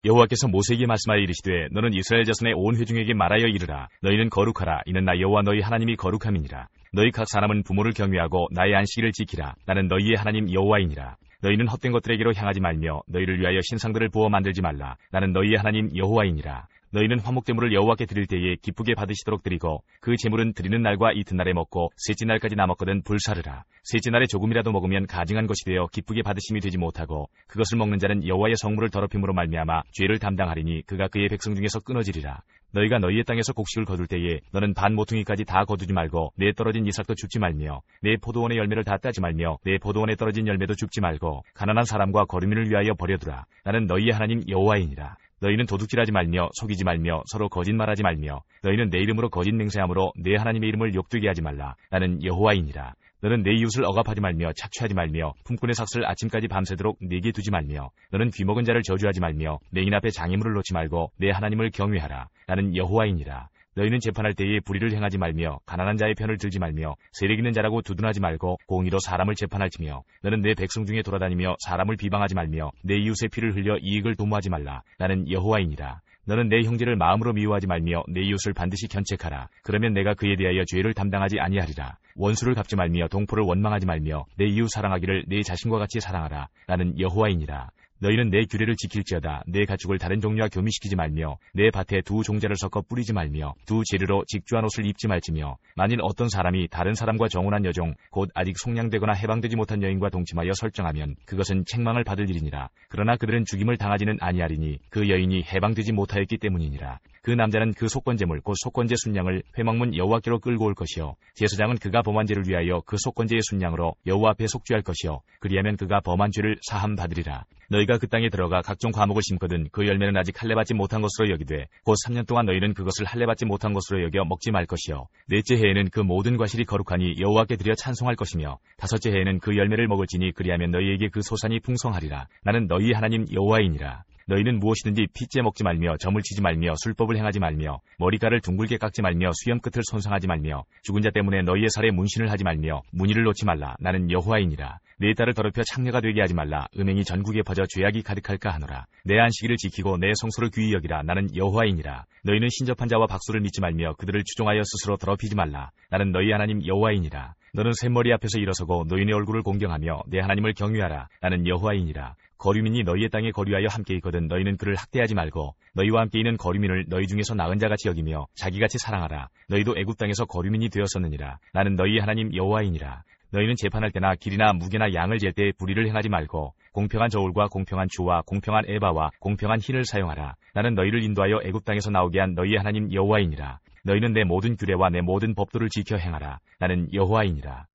여호와께서 모세에게 말씀하여 이르시되 너는 이스라엘 자손의 온 회중에게 말하여 이르라. 너희는 거룩하라. 이는 나 여호와 너희 하나님이 거룩함이니라. 너희 각 사람은 부모를 경외하고 나의 안식일을 지키라. 나는 너희의 하나님 여호와이니라. 너희는 헛된 것들에게로 향하지 말며 너희를 위하여 신상들을 부어 만들지 말라. 나는 너희의 하나님 여호와이니라. 너희는 화목제물을 여호와께 드릴 때에 기쁘게 받으시도록 드리고 그 제물은 드리는 날과 이튿날에 먹고 셋째 날까지 남았거든 불사르라. 셋째 날에 조금이라도 먹으면 가증한 것이 되어 기쁘게 받으심이 되지 못하고 그것을 먹는 자는 여호와의 성물을 더럽힘으로 말미암아 죄를 담당하리니 그가 그의 백성 중에서 끊어지리라. 너희가 너희의 땅에서 곡식을 거둘 때에 너는 반 모퉁이까지 다 거두지 말고 내 떨어진 이삭도 줍지 말며 내 포도원의 열매를 다 따지 말며 내 포도원에 떨어진 열매도 줍지 말고 가난한 사람과 거류민을 위하여 버려두라. 나는 너희의 하나님 여호와이니라. 너희는 도둑질하지 말며 속이지 말며 서로 거짓말하지 말며 너희는 내 이름으로 거짓 맹세함으로 내 하나님의 이름을 욕되게 하지 말라. 나는 여호와이니라. 너는 내 이웃을 억압하지 말며 착취하지 말며 품꾼의 삭슬 아침까지 밤새도록 내게 두지 말며 너는 귀먹은 자를 저주하지 말며 내 인 앞에 장애물을 놓지 말고 내 하나님을 경외하라. 나는 여호와이니라. 너희는 재판할 때에 불의를 행하지 말며 가난한 자의 편을 들지 말며 세력 있는 자라고 두둔하지 말고 공의로 사람을 재판할지며 너는 내 백성 중에 돌아다니며 사람을 비방하지 말며 내 이웃의 피를 흘려 이익을 도모하지 말라. 나는 여호와이니라. 너는 내 형제를 마음으로 미워하지 말며 내 이웃을 반드시 견책하라. 그러면 내가 그에 대하여 죄를 담당하지 아니하리라. 원수를 갚지 말며 동포를 원망하지 말며 내 이웃 사랑하기를 내 자신과 같이 사랑하라. 나는 여호와이니라. 너희는 내 규례를 지킬지어다. 내 가축을 다른 종류와 교미시키지 말며 내 밭에 두 종자를 섞어 뿌리지 말며 두 재료로 직주한 옷을 입지 말지며 만일 어떤 사람이 다른 사람과 정혼한 여종 곧 아직 속량되거나 해방되지 못한 여인과 동침하여 설정하면 그것은 책망을 받을 일이니라. 그러나 그들은 죽임을 당하지는 아니하리니 그 여인이 해방되지 못하였기 때문이니라. 그 남자는 그 속건제물 곧 속건제 순양을 회막문 여호와께로 끌고 올 것이요 제사장은 그가 범한 죄를 위하여 그 속건제의 순양으로 여호와 앞에 속죄할 것이요 그리하면 그가 범한 죄를 사함 받으리라. 너희가 그 땅에 들어가 각종 과목을 심거든 그 열매는 아직 할례받지 못한 것으로 여기되 곧 3년 동안 너희는 그것을 할례받지 못한 것으로 여겨 먹지 말 것이요 넷째 해에는 그 모든 과실이 거룩하니 여호와께 드려 찬송할 것이며 다섯째 해에는 그 열매를 먹을지니 그리하면 너희에게 그 소산이 풍성하리라. 나는 너희 하나님 여호와이니라. 너희는 무엇이든지 핏째 먹지 말며 점을 치지 말며 술법을 행하지 말며 머리카락을 둥글게 깎지 말며 수염 끝을 손상하지 말며 죽은 자 때문에 너희의 살에 문신을 하지 말며 무늬를 놓지 말라. 나는 여호와이니라. 내 딸을 더럽혀 창녀가 되게 하지 말라. 음행이 전국에 퍼져 죄악이 가득할까 하노라. 내 안식일을 지키고 내 성소를 귀히 여기라. 나는 여호와이니라. 너희는 신접한 자와 박수를 믿지 말며 그들을 추종하여 스스로 더럽히지 말라. 나는 너희 하나님 여호와이니라. 너는 샘머리 앞에서 일어서고 노인의 얼굴을 공경하며 내 하나님을 경외하라. 나는 여호와이니라. 거류민이 너희의 땅에 거류하여 함께 있거든 너희는 그를 학대하지 말고 너희와 함께 있는 거류민을 너희 중에서 나은 자같이 여기며 자기같이 사랑하라. 너희도 애굽 땅에서 거류민이 되었었느니라. 나는 너희 하나님 여호와이니라. 너희는 재판할 때나 길이나 무게나 양을 잴 때 불의를 행하지 말고 공평한 저울과 공평한 주와 공평한 에바와 공평한 흰을 사용하라. 나는 너희를 인도하여 애굽 땅에서 나오게 한 너희 하나님 여호와이니라. 너희는 내 모든 규례와 내 모든 법도를 지켜 행하라. 나는 여호와이니라.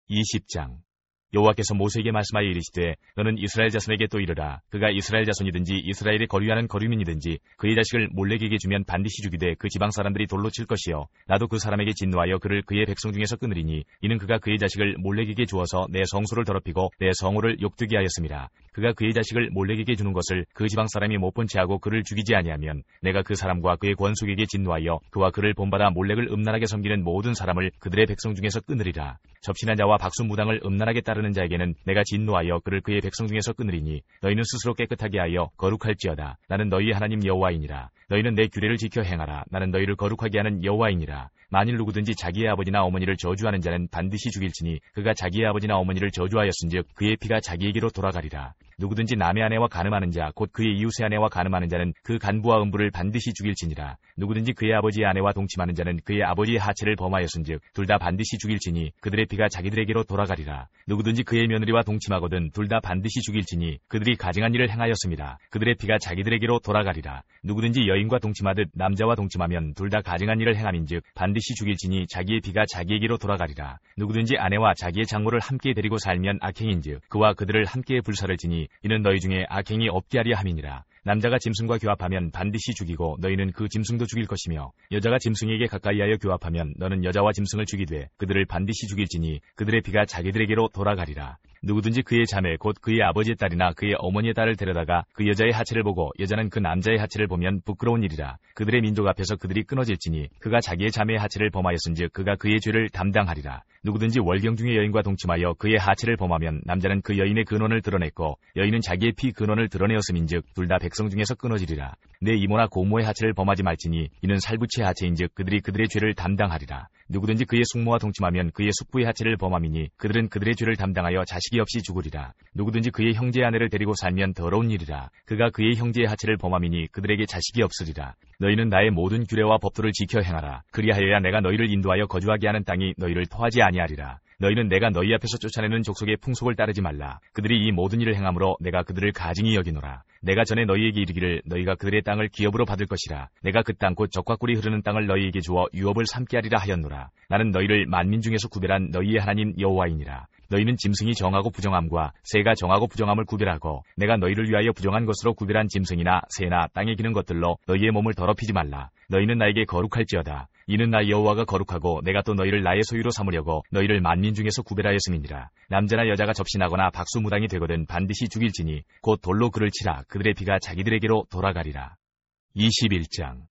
20장. 여호와께서 모세에게 말씀하여 이르시되 너는 이스라엘 자손에게 또 이르라. 그가 이스라엘 자손이든지 이스라엘에 거류하는 거류민이든지 그의 자식을 몰렉에게 주면 반드시 죽이되 그 지방 사람들이 돌로 칠 것이요 나도 그 사람에게 진노하여 그를 그의 백성 중에서 끊으리니 이는 그가 그의 자식을 몰렉에게 주어서 내 성소를 더럽히고 내 성호를 욕되게 하였음이라. 그가 그의 자식을 몰렉에게 주는 것을 그 지방 사람이 못 본 채 하고 그를 죽이지 아니하면 내가 그 사람과 그의 권속에게 진노하여 그와 그를 본받아 몰렉을 음란하게 섬기는 모든 사람을 그들의 백성 중에서 끊으리라. 접신한 자와 박수무당을 음란하게 따르는 자에게는 내가 진노하여 그를 그의 백성 중에서 끊으리니 너희는 스스로 깨끗하게 하여 거룩할지어다. 나는 너희 하나님 여호와이니라. 너희는 내 규례를 지켜 행하라. 나는 너희를 거룩하게 하는 여호와이니라. 만일 누구든지 자기의 아버지나 어머니를 저주하는 자는 반드시 죽일지니 그가 자기의 아버지나 어머니를 저주하였은즉 그의 피가 자기에게로 돌아가리라. 누구든지 남의 아내와 간음하는 자 곧 그의 이웃의 아내와 간음하는 자는 그 간부와 음부를 반드시 죽일지니라. 누구든지 그의 아버지의 아내와 동침하는 자는 그의 아버지의 하체를 범하였은즉 둘 다 반드시 죽일지니 그들의 피가 자기들에게로 돌아가리라. 누구든지 그의 며느리와 동침하거든 둘 다 반드시 죽일지니 그들이 가증한 일을 행하였습니다. 그들의 피가 자기들에게로 돌아가리라. 누구든지 여인과 동침하듯 남자와 동침하면 둘 다 가증한 일을 행함인즉 반드시 죽일지니 자기의 피가 자기에게로 돌아가리라. 누구든지 아내와 자기의 장모를 함께 데리고 살면 악행인즉 그와 그들을 함께 불사를 지니 이는 너희 중에 악행이 없게 하려 함이니라. 남자가 짐승과 교합하면 반드시 죽이고 너희는 그 짐승도 죽일 것이며 여자가 짐승에게 가까이하여 교합하면 너는 여자와 짐승을 죽이되 그들을 반드시 죽일지니 그들의 피가 자기들에게로 돌아가리라. 누구든지 그의 자매 곧 그의 아버지의 딸이나 그의 어머니의 딸을 데려다가 그 여자의 하체를 보고 여자는 그 남자의 하체를 보면 부끄러운 일이라. 그들의 민족 앞에서 그들이 끊어질지니 그가 자기의 자매의 하체를 범하였은즉 그가 그의 죄를 담당하리라. 누구든지 월경 중의 여인과 동침하여 그의 하체를 범하면 남자는 그 여인의 근원을 드러냈고 여인은 자기의 피 근원을 드러내었음인즉 둘 다 백성 중에서 끊어지리라. 내 이모나 고모의 하체를 범하지 말지니 이는 살부치의 하체인즉 그들이 그들의 죄를 담당하리라. 누구든지 그의 숙모와 동침하면 그의 숙부의 하체를 범함이니 그들은 그들의 죄를 담당하여 자식이 없이 죽으리라. 누구든지 그의 형제의 아내를 데리고 살면 더러운 일이라. 그가 그의 형제의 하체를 범함이니 그들에게 자식이 없으리라. 너희는 나의 모든 규례와 법도를 지켜 행하라. 그리하여야 내가 너희를 인도하여 거주하게 하는 땅이 너희를 토하지 아니하리라. 너희는 내가 너희 앞에서 쫓아내는 족속의 풍속을 따르지 말라. 그들이 이 모든 일을 행함으로 내가 그들을 가증히 여기노라. 내가 전에 너희에게 이르기를 너희가 그들의 땅을 기업으로 받을 것이라. 내가 그 땅 곧 젖과 꿀이 흐르는 땅을 너희에게 주어 유업을 삼게 하리라 하였노라. 나는 너희를 만민 중에서 구별한 너희의 하나님 여호와이니라. 너희는 짐승이 정하고 부정함과 새가 정하고 부정함을 구별하고 내가 너희를 위하여 부정한 것으로 구별한 짐승이나 새나 땅에 기는 것들로 너희의 몸을 더럽히지 말라. 너희는 나에게 거룩할지어다. 이는 나 여호와가 거룩하고 내가 또 너희를 나의 소유로 삼으려고 너희를 만민 중에서 구별하였음이니라. 남자나 여자가 접신하거나 박수무당이 되거든 반드시 죽일지니 곧 돌로 그를 치라. 그들의 피가 자기들에게로 돌아가리라. 21장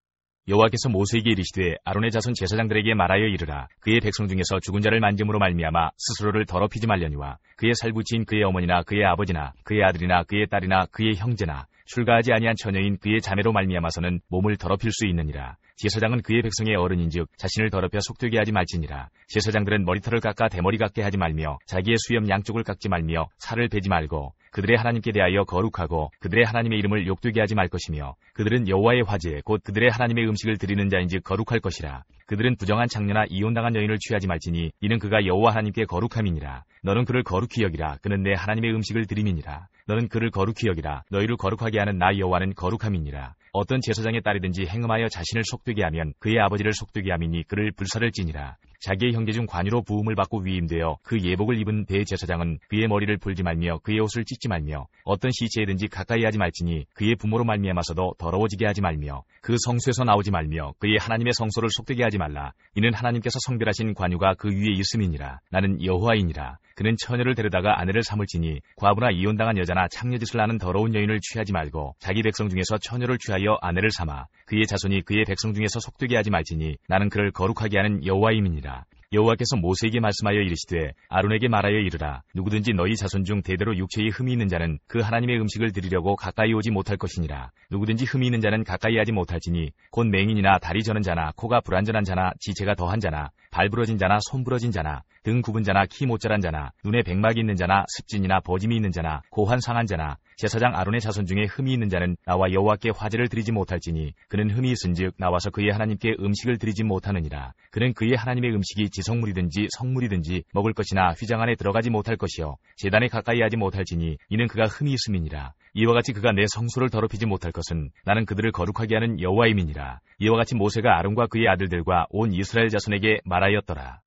여호와께서 모세에게 이르시되 아론의 자손 제사장들에게 말하여 이르라. 그의 백성 중에서 죽은 자를 만짐으로 말미암아 스스로를 더럽히지 말려니와 그의 살부치인 그의 어머니나 그의 아버지나 그의 아들이나 그의 딸이나 그의 형제나 출가하지 아니한 처녀인 그의 자매로 말미암아서는 몸을 더럽힐 수 있느니라. 제사장은 그의 백성의 어른인즉 자신을 더럽혀 속되게 하지 말지니라. 제사장들은 머리털을 깎아 대머리 같게 하지 말며 자기의 수염 양쪽을 깎지 말며 살을 베지 말고 그들의 하나님께 대하여 거룩하고 그들의 하나님의 이름을 욕되게 하지 말 것이며 그들은 여호와의 화제 곧 그들의 하나님의 음식을 드리는 자인즉 거룩할 것이라. 그들은 부정한 창녀나 이혼당한 여인을 취하지 말지니 이는 그가 여호와 하나님께 거룩함이니라. 너는 그를 거룩히 여기라. 그는 내 하나님의 음식을 드림이니라. 너는 그를 거룩히 여기라. 너희를 거룩하게 하는 나 여호와는 거룩함이니라. 어떤 제사장의 딸이든지 행음하여 자신을 속되게 하면 그의 아버지를 속되게 함이니 그를 불사를 지니라. 자기의 형제 중 관유로 부음을 받고 위임되어 그 예복을 입은 대제사장은 그의 머리를 풀지 말며 그의 옷을 찢지 말며 어떤 시체에든지 가까이 하지 말지니 그의 부모로 말미암아서도 더러워지게 하지 말며 그 성소에서 나오지 말며 그의 하나님의 성소를 속되게 하지 말라. 이는 하나님께서 성별하신 관유가 그 위에 있음이니라. 나는 여호와이니라. 그는 처녀를 데려다가 아내를 삼을지니 과부나 이혼당한 여자나 창녀짓을 하는 더러운 여인을 취하지 말고 자기 백성 중에서 처녀를 취하여 아내를 삼아 그의 자손이 그의 백성 중에서 속되게 하지 말지니 나는 그를 거룩하게 하는 여호와임이니라. 여호와께서 모세에게 말씀하여 이르시되 아론에게 말하여 이르라. 누구든지 너희 자손 중 대대로 육체에 흠이 있는 자는 그 하나님의 음식을 드리려고 가까이 오지 못할 것이니라. 누구든지 흠이 있는 자는 가까이 하지 못할지니 곧 맹인이나 다리 저는 자나 코가 불완전한 자나 지체가 더한 자나 발 부러진 자나 손 부러진 자나 등 굽은 자나 키 못 자란 자나 눈에 백막이 있는 자나 습진이나 버짐이 있는 자나 고환 상한 자나 제사장 아론의 자손 중에 흠이 있는 자는 나와 여호와께 화제를 드리지 못할지니 그는 흠이 있은즉 나와서 그의 하나님께 음식을 드리지 못하느니라. 그는 그의 하나님의 음식이 지성물이든지 성물이든지 먹을 것이나 휘장 안에 들어가지 못할 것이요 제단에 가까이 하지 못할지니 이는 그가 흠이 있음이니라. 이와 같이 그가 내 성소를 더럽히지 못할 것은 나는 그들을 거룩하게 하는 여호와임이니라. 이와 같이 모세가 아론과 그의 아들들과 온 이스라엘 자손에게 말하였더라.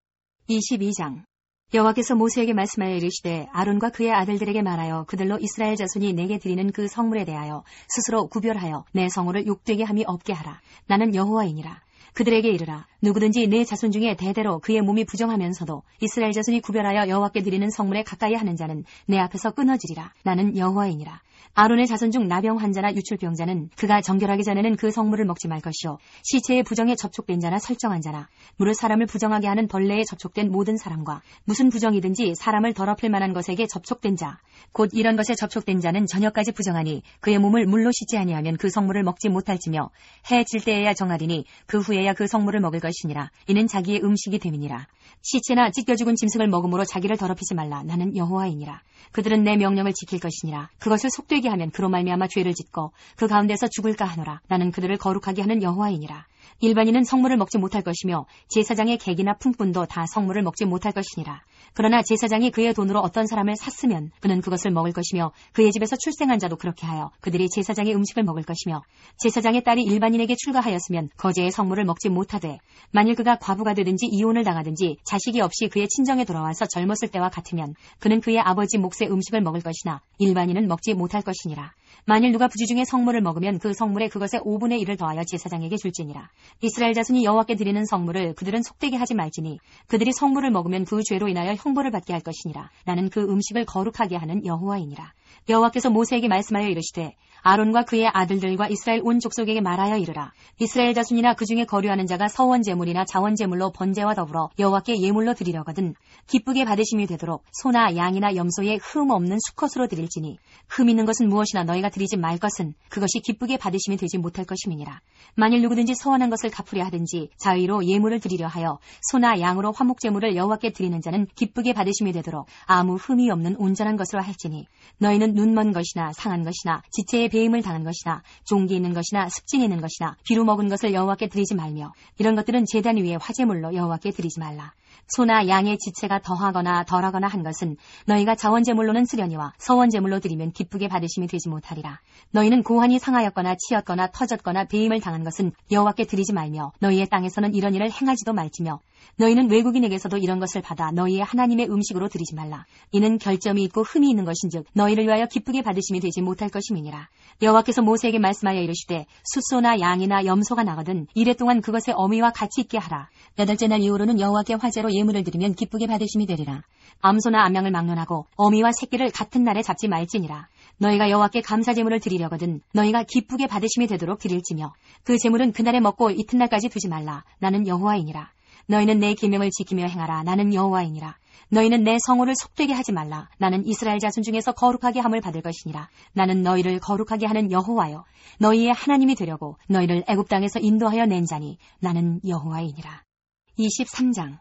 22장 여호와께서 모세에게 말씀하여 이르시되 아론과 그의 아들들에게 말하여 그들로 이스라엘 자손이 내게 드리는 그 성물에 대하여 스스로 구별하여 내 성호를 욕되게 함이 없게 하라. 나는 여호와이니라. 그들에게 이르라. 누구든지 내 자손 중에 대대로 그의 몸이 부정하면서도 이스라엘 자손이 구별하여 여호와께 드리는 성물에 가까이 하는 자는 내 앞에서 끊어지리라. 나는 여호와이니라. 아론의 자손 중 나병 환자나 유출병자는 그가 정결하기 전에는 그 성물을 먹지 말 것이요 시체의 부정에 접촉된 자나 설정한 자나 무릇 사람을 부정하게 하는 벌레에 접촉된 모든 사람과 무슨 부정이든지 사람을 더럽힐 만한 것에게 접촉된 자 곧 이런 것에 접촉된 자는 저녁까지 부정하니 그의 몸을 물로 씻지 아니하면 그 성물을 먹지 못할지며 해 질 때에야 정하리니 그 후에야 그 성물을 먹을 것이니라. 이는 자기의 음식이 됨이니라. 시체나 찢겨 죽은 짐승을 먹음으로 자기를 더럽히지 말라. 나는 여호와이니라. 그들은 내 명령을 지킬 것이니라. 그것을 속되게 하면 그로 말미암아 죄를 짓고 그 가운데서 죽을까 하노라. 나는 그들을 거룩하게 하는 여호와이니라. 일반인은 성물을 먹지 못할 것이며 제사장의 객이나 품꾼도 다 성물을 먹지 못할 것이니라. 그러나 제사장이 그의 돈으로 어떤 사람을 샀으면 그는 그것을 먹을 것이며 그의 집에서 출생한 자도 그렇게 하여 그들이 제사장의 음식을 먹을 것이며 제사장의 딸이 일반인에게 출가하였으면 거제의 성물을 먹지 못하되 만일 그가 과부가 되든지 이혼을 당하든지 자식이 없이 그의 친정에 돌아와서 젊었을 때와 같으면 그는 그의 아버지 몫의 음식을 먹을 것이나 일반인은 먹지 못할 것이니라. 만일 누가 부지 중에 성물을 먹으면 그 성물에 그것의 5분의 1을 더하여 제사장에게 줄지니라. 이스라엘 자손이 여호와께 드리는 성물을 그들은 속되게 하지 말지니 그들이 성물을 먹으면 그 죄로 인하여 형벌을 받게 할 것이니라. 나는 그 음식을 거룩하게 하는 여호와이니라. 여호와께서 모세에게 말씀하여 이르시되 아론과 그의 아들들과 이스라엘 온 족속에게 말하여 이르라. 이스라엘 자손이나 그 중에 거류하는 자가 서원 제물이나 자원 제물로 번제와 더불어 여호와께 예물로 드리려거든 기쁘게 받으심이 되도록 소나 양이나 염소의 흠 없는 수컷으로 드릴지니 흠 있는 것은 무엇이나 너희가 드리지 말 것은 그것이 기쁘게 받으심이 되지 못할 것임이니라. 만일 누구든지 서원한 것을 갚으려 하든지 자의로 예물을 드리려 하여 소나 양으로 화목 제물을 여호와께 드리는 자는 기쁘게 받으심이 되도록 아무 흠이 없는 온전한 것으로 할지니 너희는 눈먼 것이나 상한 것이나 지체의 배임을 당한 것이나 종기 있는 것이나 습진 있는 것이나 비루 먹은 것을 여호와께 드리지 말며 이런 것들은 제단 위에 화제물로 여호와께 드리지 말라. 소나 양의 지체가 더하거나 덜하거나 한 것은 너희가 자원제물로는 쓰려니와 서원제물로 드리면 기쁘게 받으심이 되지 못하리라. 너희는 고환이 상하였거나 치였거나 터졌거나 배임을 당한 것은 여호와께 드리지 말며 너희의 땅에서는 이런 일을 행하지도 말지며 너희는 외국인에게서도 이런 것을 받아 너희의 하나님의 음식으로 드리지 말라. 이는 결점이 있고 흠이 있는 것인즉 너희를 위하여 기쁘게 받으심이 되지 못할 것임이니라. 여호와께서 모세에게 말씀하여 이르시되 숫소나 양이나 염소가 나거든 이래 동안 그것의 어미와 같이 있게 하라. 8째 날 이후로는 여호와께 화제로 예물을 드리면 기쁘게 받으심이 되리라. 암소나 암양을 막론하고 어미와 새끼를 같은 날에 잡지 말지니라. 너희가 여호와께 감사제물을 드리려거든 너희가 기쁘게 받으심이 되도록 드릴지며 그 제물은 그날에 먹고 이튿날까지 두지 말라. 나는 여호와이니라. 너희는 내 계명을 지키며 행하라. 나는 여호와이니라. 너희는 내 성호를 속되게 하지 말라. 나는 이스라엘 자손 중에서 거룩하게 함을 받을 것이니라. 나는 너희를 거룩하게 하는 여호와여 너희의 하나님이 되려고 너희를 애굽 땅에서 인도하여 낸 자니 나는 여호와이니라. 23장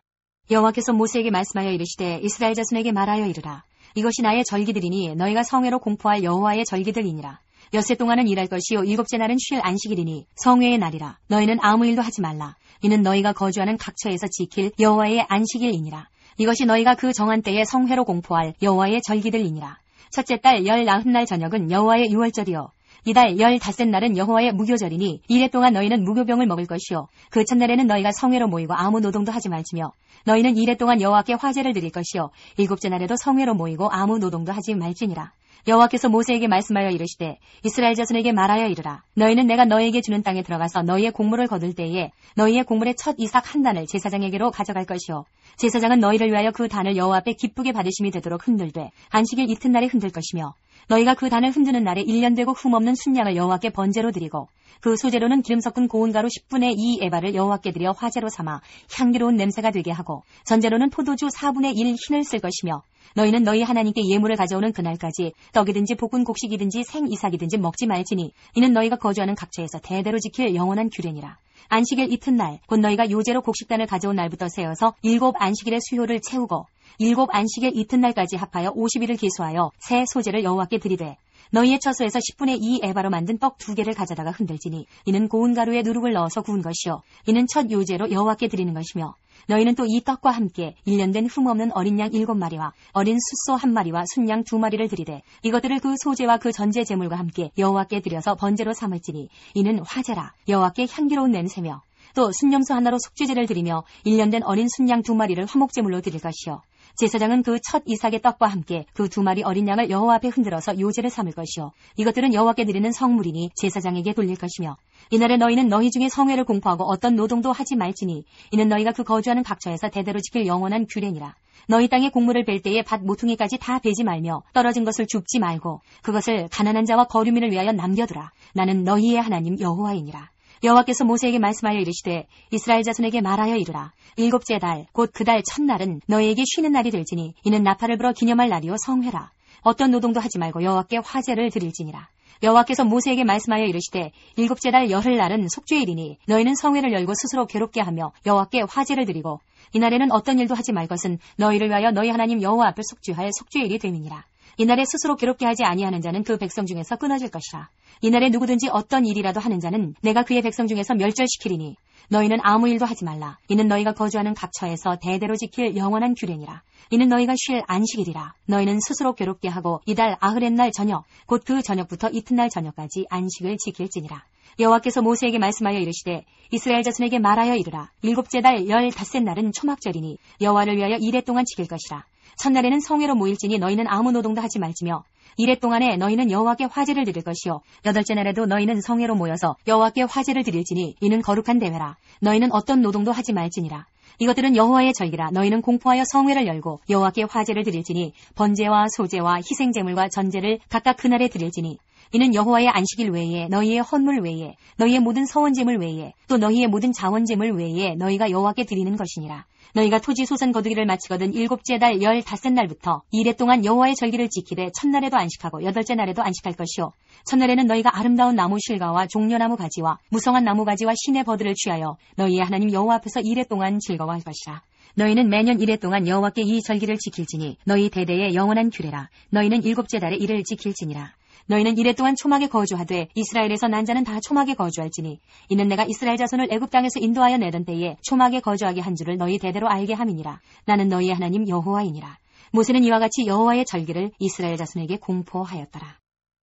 여호와께서 모세에게 말씀하여 이르시되 이스라엘 자손에게 말하여 이르라. 이것이 나의 절기들이니 너희가 성회로 공포할 여호와의 절기들이니라. 엿새 동안은 일할 것이요 7째 날은 쉴 안식일이니 성회의 날이라. 너희는 아무 일도 하지 말라. 이는 너희가 거주하는 각처에서 지킬 여호와의 안식일이니라. 이것이 너희가 그 정한 때에 성회로 공포할 여호와의 절기들이니라. 첫째 달 19날 저녁은 여호와의 유월절이요 이달 15날은 여호와의 무교절이니 이래 동안 너희는 무교병을 먹을 것이요 그 첫날에는 너희가 성회로 모이고 아무 노동도 하지 말지며 너희는 이래 동안 여호와께 화제를 드릴 것이요 7째 날에도 성회로 모이고 아무 노동도 하지 말지니라. 여호와께서 모세에게 말씀하여 이르시되 이스라엘 자손에게 말하여 이르라. 너희는 내가 너희에게 주는 땅에 들어가서 너희의 곡물을 거둘 때에 너희의 곡물의 첫 이삭 한 단을 제사장에게로 가져갈 것이요 제사장은 너희를 위하여 그 단을 여호와 앞에 기쁘게 받으심이 되도록 흔들되 안식일 이튿날에 흔들 것이며 너희가 그 단을 흔드는 날에 1년 되고 흠없는 순양을 여호와께 번제로 드리고 그 소재로는 기름 섞은 고운 가루 10분의 2 에바를 여호와께 드려 화제로 삼아 향기로운 냄새가 되게 하고 전제로는 포도주 4분의 1 흰을 쓸 것이며 너희는 너희 하나님께 예물을 가져오는 그날까지 떡이든지 볶은 곡식이든지 생이삭이든지 먹지 말지니 이는 너희가 거주하는 각처에서 대대로 지킬 영원한 규례니라. 안식일 이튿날 곧 너희가 요제로 곡식단을 가져온 날부터 세어서 7 안식일의 수요를 채우고 7 안식일 이튿날까지 합하여 50일을 계수하여 새 소재를 여호와께 드리되 너희의 처소에서 10분의 2 에바로 만든 떡 2개를 가져다가 흔들지니 이는 고운 가루에 누룩을 넣어서 구운 것이요 이는 첫 요제로 여호와께 드리는 것이며 너희는 또 이 떡과 함께 1년 된 흠없는 어린 양 7마리와 어린 숫소 1마리와 순양 2마리를 드리되 이것들을 그 소제와 그 전제 제물과 함께 여호와께 드려서 번제로 삼을지니 이는 화제라. 여호와께 향기로운 냄새며 또 순염소 하나로 속죄제를 드리며 1년 된 어린 순양 2마리를 화목제물로 드릴 것이요 제사장은 그 첫 이삭의 떡과 함께 그 2마리 어린 양을 여호와 앞에 흔들어서 요제를 삼을 것이요 이것들은 여호와께 드리는 성물이니 제사장에게 돌릴 것이며 이날에 너희는 너희 중에 성회를 공포하고 어떤 노동도 하지 말지니 이는 너희가 그 거주하는 각처에서 대대로 지킬 영원한 규례니라. 너희 땅에 곡물을 벨 때에 밭 모퉁이까지 다 베지 말며 떨어진 것을 줍지 말고 그것을 가난한 자와 거류민을 위하여 남겨두라. 나는 너희의 하나님 여호와이니라. 여호와께서 모세에게 말씀하여 이르시되 이스라엘 자손에게 말하여 이르라. 7째 달 곧 그 달 첫날은 너희에게 쉬는 날이 될지니 이는 나팔을 불어 기념할 날이요 성회라. 어떤 노동도 하지 말고 여호와께 화제를 드릴지니라. 여호와께서 모세에게 말씀하여 이르시되 7째 달 열흘날은 속죄일이니 너희는 성회를 열고 스스로 괴롭게 하며 여호와께 화제를 드리고 이날에는 어떤 일도 하지 말 것은 너희를 위하여 너희 하나님 여호와 앞을 속죄할 속죄일이 됨이니라. 이날에 스스로 괴롭게 하지 아니하는 자는 그 백성 중에서 끊어질 것이라. 이날에 누구든지 어떤 일이라도 하는 자는 내가 그의 백성 중에서 멸절시키리니 너희는 아무 일도 하지 말라. 이는 너희가 거주하는 각처에서 대대로 지킬 영원한 규례니라. 이는 너희가 쉴 안식일이라. 너희는 스스로 괴롭게 하고 이달 아흐렛날 저녁 곧 그 저녁부터 이튿날 저녁까지 안식을 지킬지니라. 여호와께서 모세에게 말씀하여 이르시되 이스라엘 자손에게 말하여 이르라. 7째 달 15날은 초막절이니 여호와를 위하여 이레 동안 지킬 것이라. 첫날에는 성회로 모일지니 너희는 아무 노동도 하지 말지며 이레 동안에 너희는 여호와께 화제를 드릴 것이요 8째 날에도 너희는 성회로 모여서 여호와께 화제를 드릴지니 이는 거룩한 대회라. 너희는 어떤 노동도 하지 말지니라. 이것들은 여호와의 절기라. 너희는 공포하여 성회를 열고 여호와께 화제를 드릴지니 번제와 소제와 희생제물과 전제를 각각 그날에 드릴지니 이는 여호와의 안식일 외에 너희의 헌물 외에 너희의 모든 서원제물 외에 또 너희의 모든 자원제물 외에 너희가 여호와께 드리는 것이니라. 너희가 토지 소산 거두기를 마치거든 7째 달 15날부터 이레 동안 여호와의 절기를 지키되 첫날에도 안식하고 8째 날에도 안식할 것이요 첫날에는 너희가 아름다운 나무 실과와 종려나무 가지와 무성한 나무 가지와 시내 버들을 취하여 너희의 하나님 여호와 앞에서 이레 동안 즐거워할 것이라. 너희는 매년 이레 동안 여호와께 이 절기를 지킬지니 너희 대대의 영원한 규례라. 너희는 7째 달에 이를 지킬지니라. 너희는 이레 동안 초막에 거주하되 이스라엘에서 난 자는 다 초막에 거주할지니 이는 내가 이스라엘 자손을 애굽 땅에서 인도하여 내던 때에 초막에 거주하게 한 줄을 너희 대대로 알게 함이니라. 나는 너희의 하나님 여호와이니라. 모세는 이와 같이 여호와의 절기를 이스라엘 자손에게 공포하였더라.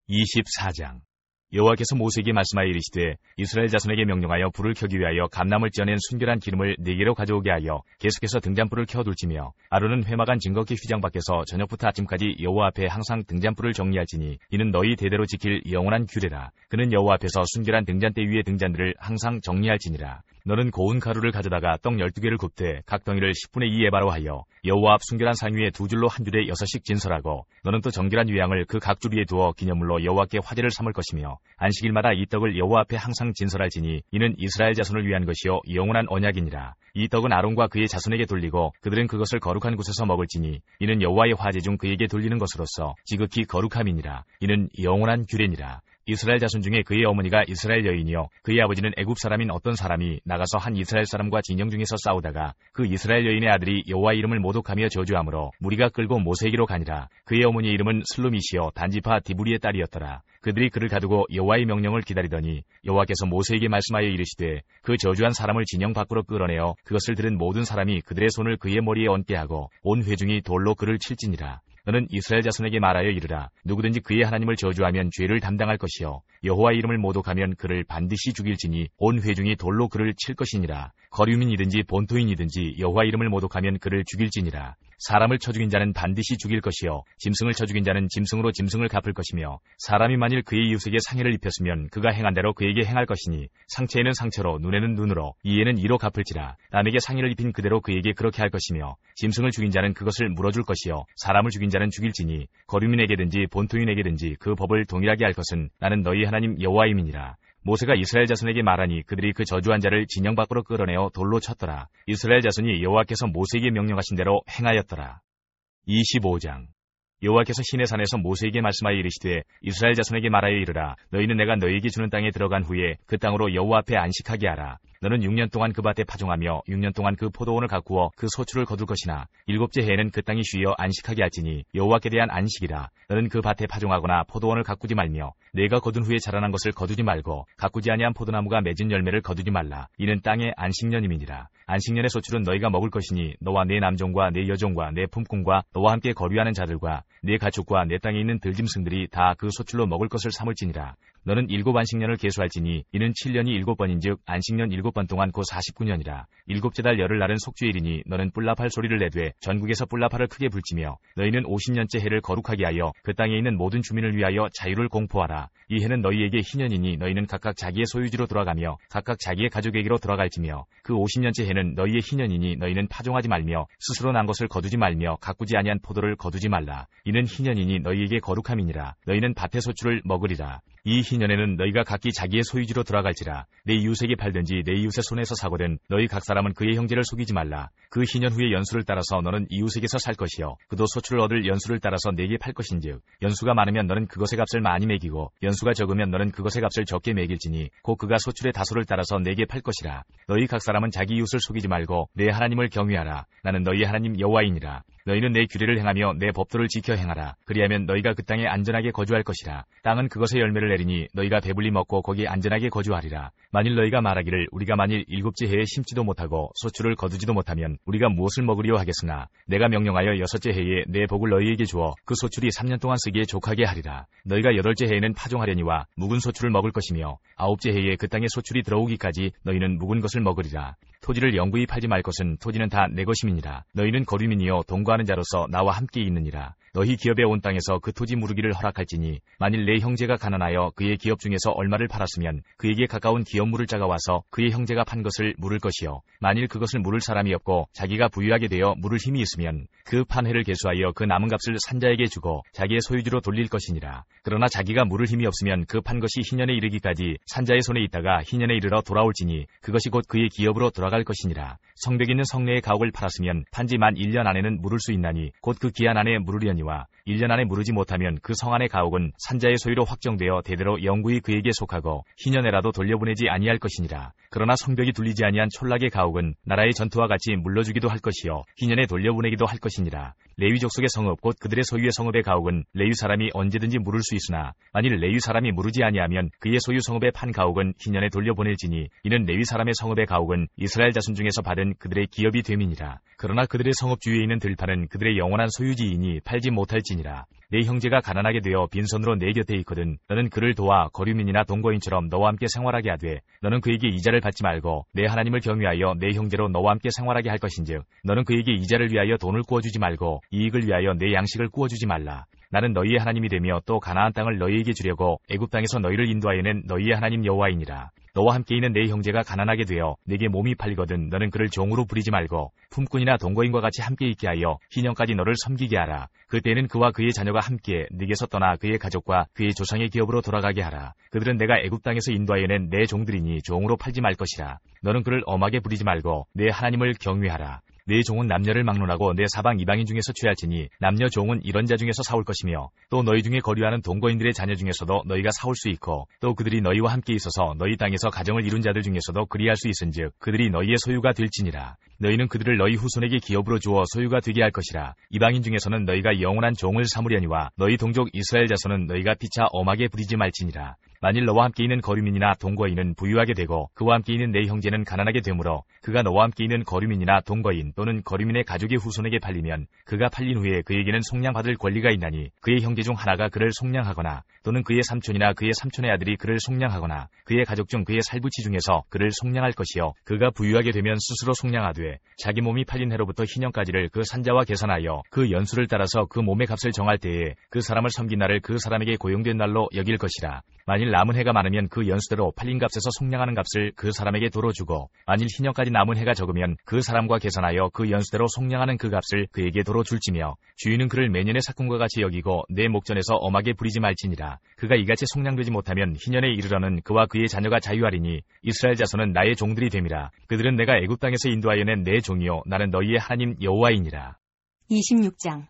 24장 여호와께서 모세에게 말씀하여 이르시되 이스라엘 자손에게 명령하여 불을 켜기 위하여 감람을 쪄낸 순결한 기름을 4개로 가져오게 하여 계속해서 등잔불을 켜둘지며 아론은 회막안 증거기 휘장 밖에서 저녁부터 아침까지 여호와 앞에 항상 등잔불을 정리할지니 이는 너희 대대로 지킬 영원한 규례라. 그는 여호와 앞에서 순결한 등잔대 위의 등잔들을 항상 정리할지니라. 너는 고운 가루를 가져다가 떡 12개를 굽되 각 덩이를 10분의 2 에바로 하여 여호와 앞 순결한 상 위에 2줄로 한 줄에 6씩 진설하고 너는 또 정결한 유향을 그 각 줄 위에 두어 기념물로 여호와께 화제를 삼을 것이며 안식일마다 이 떡을 여호와 앞에 항상 진설할지니 이는 이스라엘 자손을 위한 것이요 영원한 언약이니라. 이 떡은 아론과 그의 자손에게 돌리고 그들은 그것을 거룩한 곳에서 먹을지니 이는 여호와의 화제 중 그에게 돌리는 것으로서 지극히 거룩함이니라. 이는 영원한 규례니라. 이스라엘 자손 중에 그의 어머니가 이스라엘 여인이요 그의 아버지는 애굽 사람인 어떤 사람이 나가서 한 이스라엘 사람과 진영 중에서 싸우다가 그 이스라엘 여인의 아들이 여호와 이름을 모독하며 저주하므로 무리가 끌고 모세에게로 가니라. 그의 어머니의 이름은 슬루미시요 단지파 디브리의 딸이었더라. 그들이 그를 가두고 여호와의 명령을 기다리더니 여호와께서 모세에게 말씀하여 이르시되 그 저주한 사람을 진영 밖으로 끌어내어 그것을 들은 모든 사람이 그들의 손을 그의 머리에 얹게 하고 온 회중이 돌로 그를 칠지니라. 너는 이스라엘 자손에게 말하여 이르라. 누구든지 그의 하나님을 저주하면 죄를 담당할 것이요 여호와 이름을 모독하면 그를 반드시 죽일지니 온 회중이 돌로 그를 칠 것이니라. 거류민이든지 본토인이든지 여호와 이름을 모독하면 그를 죽일지니라. 사람을 쳐 죽인 자는 반드시 죽일 것이요 짐승을 쳐 죽인 자는 짐승으로 짐승을 갚을 것이며 사람이 만일 그의 이웃에게 상해를 입혔으면 그가 행한 대로 그에게 행할 것이니 상처에는 상처로 눈에는 눈으로 이에는 이로 갚을지라. 남에게 상해를 입힌 그대로 그에게 그렇게 할 것이며 짐승을 죽인 자는 그것을 물어줄 것이요 사람을 죽인 자는 죽일지니 거류민에게든지 본토인에게든지 그 법을 동일하게 할 것은 나는 너희 하나님 여호와임이니라. 모세가 이스라엘 자손에게 말하니 그들이 그 저주한 자를 진영 밖으로 끌어내어 돌로 쳤더라. 이스라엘 자손이 여호와께서 모세에게 명령하신 대로 행하였더라. 25장 여호와께서 시내산에서 모세에게 말씀하여 이르시되 이스라엘 자손에게 말하여 이르라. 너희는 내가 너희에게 주는 땅에 들어간 후에 그 땅으로 여호와 앞에 안식하게 하라. 너는 6년 동안 그 밭에 파종하며 6년 동안 그 포도원을 가꾸어 그 소출을 거둘 것이나 7째 해에는 그 땅이 쉬어 안식하게 할지니 여호와께 대한 안식이라. 너는 그 밭에 파종하거나 포도원을 가꾸지 말며 내가 거둔 후에 자라난 것을 거두지 말고 가꾸지 아니한 포도나무가 맺은 열매를 거두지 말라. 이는 땅의 안식년임이니라. 안식년의 소출은 너희가 먹을 것이니 너와 네 남종과 네 여종과 네 품꾼과 너와 함께 거류하는 자들과 네 가축과 내 땅에 있는 들짐승들이 다 그 소출로 먹을 것을 삼을지니라. 너는 7안식년을 계수할지니 이는 7년이 7번인즉 안식년 7번 동안 곧 49년이라. 7째 달 열흘 날은 속주일이니 너는 뿔라팔 소리를 내되 전국에서 뿔라팔을 크게 불지며 너희는 50년째 해를 거룩하게 하여 그 땅에 있는 모든 주민을 위하여 자유를 공포하라. 이 해는 너희에게 희년이니 너희는 각각 자기의 소유지로 돌아가며 각각 자기의 가족에게로 돌아갈지며 그 50년째 해는 너희의 희년이니 너희는 파종하지 말며 스스로 난 것을 거두지 말며 가꾸지 아니한 포도를 거두지 말라. 이는 희년이니 너희에게 거룩함이니라. 너희는 밭의 소출을 먹으리라. 이 희년에는 너희가 각기 자기의 소유지로 돌아갈지라. 내 이웃에게 팔든지 내 이웃의 손에서 사거든 너희 각 사람은 그의 형제를 속이지 말라. 그 희년 후에 연수를 따라서 너는 이웃에게서 살 것이요 그도 소출을 얻을 연수를 따라서 내게 팔 것인즉 연수가 많으면 너는 그것의 값을 많이 매기고 연수가 적으면 너는 그것의 값을 적게 매길지니 곧 그가 소출의 다소를 따라서 내게 팔 것이라. 너희 각 사람은 자기 이웃을 속이지 말고 내 하나님을 경외하라. 나는 너희 하나님 여호와이니라. 너희는 내 규례를 행하며 내 법도를 지켜 행하라. 그리하면 너희가 그 땅에 안전하게 거주할 것이라. 땅은 그것의 열매를 내리니 너희가 배불리 먹고 거기 안전하게 거주하리라. 만일 너희가 말하기를 우리가 만일 7째 해에 심지도 못하고 소출을 거두지도 못하면 우리가 무엇을 먹으리요 하겠으나 내가 명령하여 6째 해에 내 복을 너희에게 주어 그 소출이 3년 동안 쓰기에 족하게 하리라. 너희가 8째 해에는 파종하려니와 묵은 소출을 먹을 것이며 9째 해에 그 땅에 소출이 들어오기까지 너희는 묵은 것을 먹으리라. 토지를 영구히 팔지 말 것은 토지는 다 내 것임이니라. 너희는 거류민이여 동거하는 자로서 나와 함께 있느니라. 너희 기업에 온 땅에서 그 토지 무르기를 허락할지니 만일 내 형제가 가난하여 그의 기업 중에서 얼마를 팔았으면 그에게 가까운 기업 물을 자가 와서 그의 형제가 판 것을 물을 것이요 만일 그것을 물을 사람이 없고 자기가 부유하게 되어 물을 힘이 있으면 그 판 해를 계수하여 그 남은 값을 산자에게 주고 자기의 소유주로 돌릴 것이니라. 그러나 자기가 물을 힘이 없으면 그 판 것이 희년에 이르기까지 산자의 손에 있다가 희년에 이르러 돌아올지니 그것이 곧 그의 기업으로 돌아갈 것이니라. 성벽 있는 성내의 가옥을 팔았으면 판지 만 1년 안에는 물을 수 있나니 곧 그 기한 안에 물으려니와 1년 안에 물으지 못하면 그 성 안의 가옥은 산자의 소유로 확정되어 대대로 영구히 그에게 속하고 희년에라도 돌려보내지 아니할 것이니라. 그러나 성벽이 둘리지 아니한 촌락의 가옥은 나라의 전투와 같이 물러주기도 할 것이요 희년에 돌려보내기도 할 것이니라. 레위 족속의 성읍 곧 그들의 소유의 성읍의 가옥은 레위 사람이 언제든지 물을 수 있으나 만일 레위 사람이 물으지 아니하면 그의 소유 성읍의 판 가옥은 희년에 돌려보낼지니 이는 레위 사람의 성읍의 가옥은 이스라엘 자손 중에서 받은 그들의 기업이 됨이니라. 그러나 그들의 성읍 주위에 있는 들판은 그들의 영원한 소유지이니 팔지 못할지니라. 내 형제가 가난하게 되어 빈손으로 내 곁에 있거든 너는 그를 도와 거류민이나 동거인처럼 너와 함께 생활하게 하되 너는 그에게 이자를 받지 말고 내 하나님을 경외하여 내 형제로 너와 함께 생활하게 할 것인즉 너는 그에게 이자를 위하여 돈을 구워주지 말고 이익을 위하여 내 양식을 구워주지 말라. 나는 너희의 하나님이 되며 또 가나안 땅을 너희에게 주려고 애굽 땅에서 너희를 인도하여 낸 너희의 하나님 여호와이니라. 너와 함께 있는 내 형제가 가난하게 되어 내게 몸이 팔리거든 너는 그를 종으로 부리지 말고 품꾼이나 동거인과 같이 함께 있게 하여 희년까지 너를 섬기게 하라. 그때는 그와 그의 자녀가 함께 네게서 떠나 그의 가족과 그의 조상의 기업으로 돌아가게 하라. 그들은 내가 애굽 땅에서 인도하여 낸 내 종들이니 종으로 팔지 말 것이라. 너는 그를 엄하게 부리지 말고 내 하나님을 경외하라. 내 종은 남녀를 막론하고 내 사방 이방인 중에서 취할지니 남녀 종은 이런 자 중에서 사올 것이며 또 너희 중에 거류하는 동거인들의 자녀 중에서도 너희가 사올 수 있고 또 그들이 너희와 함께 있어서 너희 땅에서 가정을 이룬 자들 중에서도 그리할 수 있은즉 그들이 너희의 소유가 될지니라. 너희는 그들을 너희 후손에게 기업으로 주어 소유가 되게 할 것이라. 이방인 중에서는 너희가 영원한 종을 삼으려니와 너희 동족 이스라엘 자손은 너희가 피차 엄하게 부리지 말지니라. 만일 너와 함께 있는 거류민이나 동거인은 부유하게 되고 그와 함께 있는 내 형제는 가난하게 되므로 그가 너와 함께 있는 거류민이나 동거인 또는 거류민의 가족의 후손에게 팔리면 그가 팔린 후에 그에게는 속량받을 권리가 있나니 그의 형제 중 하나가 그를 속량하거나 또는 그의 삼촌이나 그의 삼촌의 아들이 그를 속량하거나 그의 가족 중 그의 살부치 중에서 그를 속량할 것이요 그가 부유하게 되면 스스로 속량하되 자기 몸이 팔린 해로부터 희년까지를 그 산자와 계산하여 그 연수를 따라서 그 몸의 값을 정할 때에 그 사람을 섬긴 날을 그 사람에게 고용된 날로 여길 것이라. 만일 남은 해가 많으면 그 연수대로 팔린 값에서 속량하는 값을 그 사람에게 도로 주고 만일 희년까지 남은 해가 적으면 그 사람과 계산하여 그 연수대로 속량하는 그 값을 그에게 도로 줄지며 주인은 그를 매년의 삭금과 같이 여기고 내 목전에서 엄하게 부리지 말지니라. 그가 이같이 속량되지 못하면 희년에 이르러는 그와 그의 자녀가 자유하리니 이스라엘 자손은 나의 종들이 됨이라. 그들은 내가 애굽 땅에서 인도하여 낸 내 종이요 나는 너희의 하나님 여호와이니라. 26장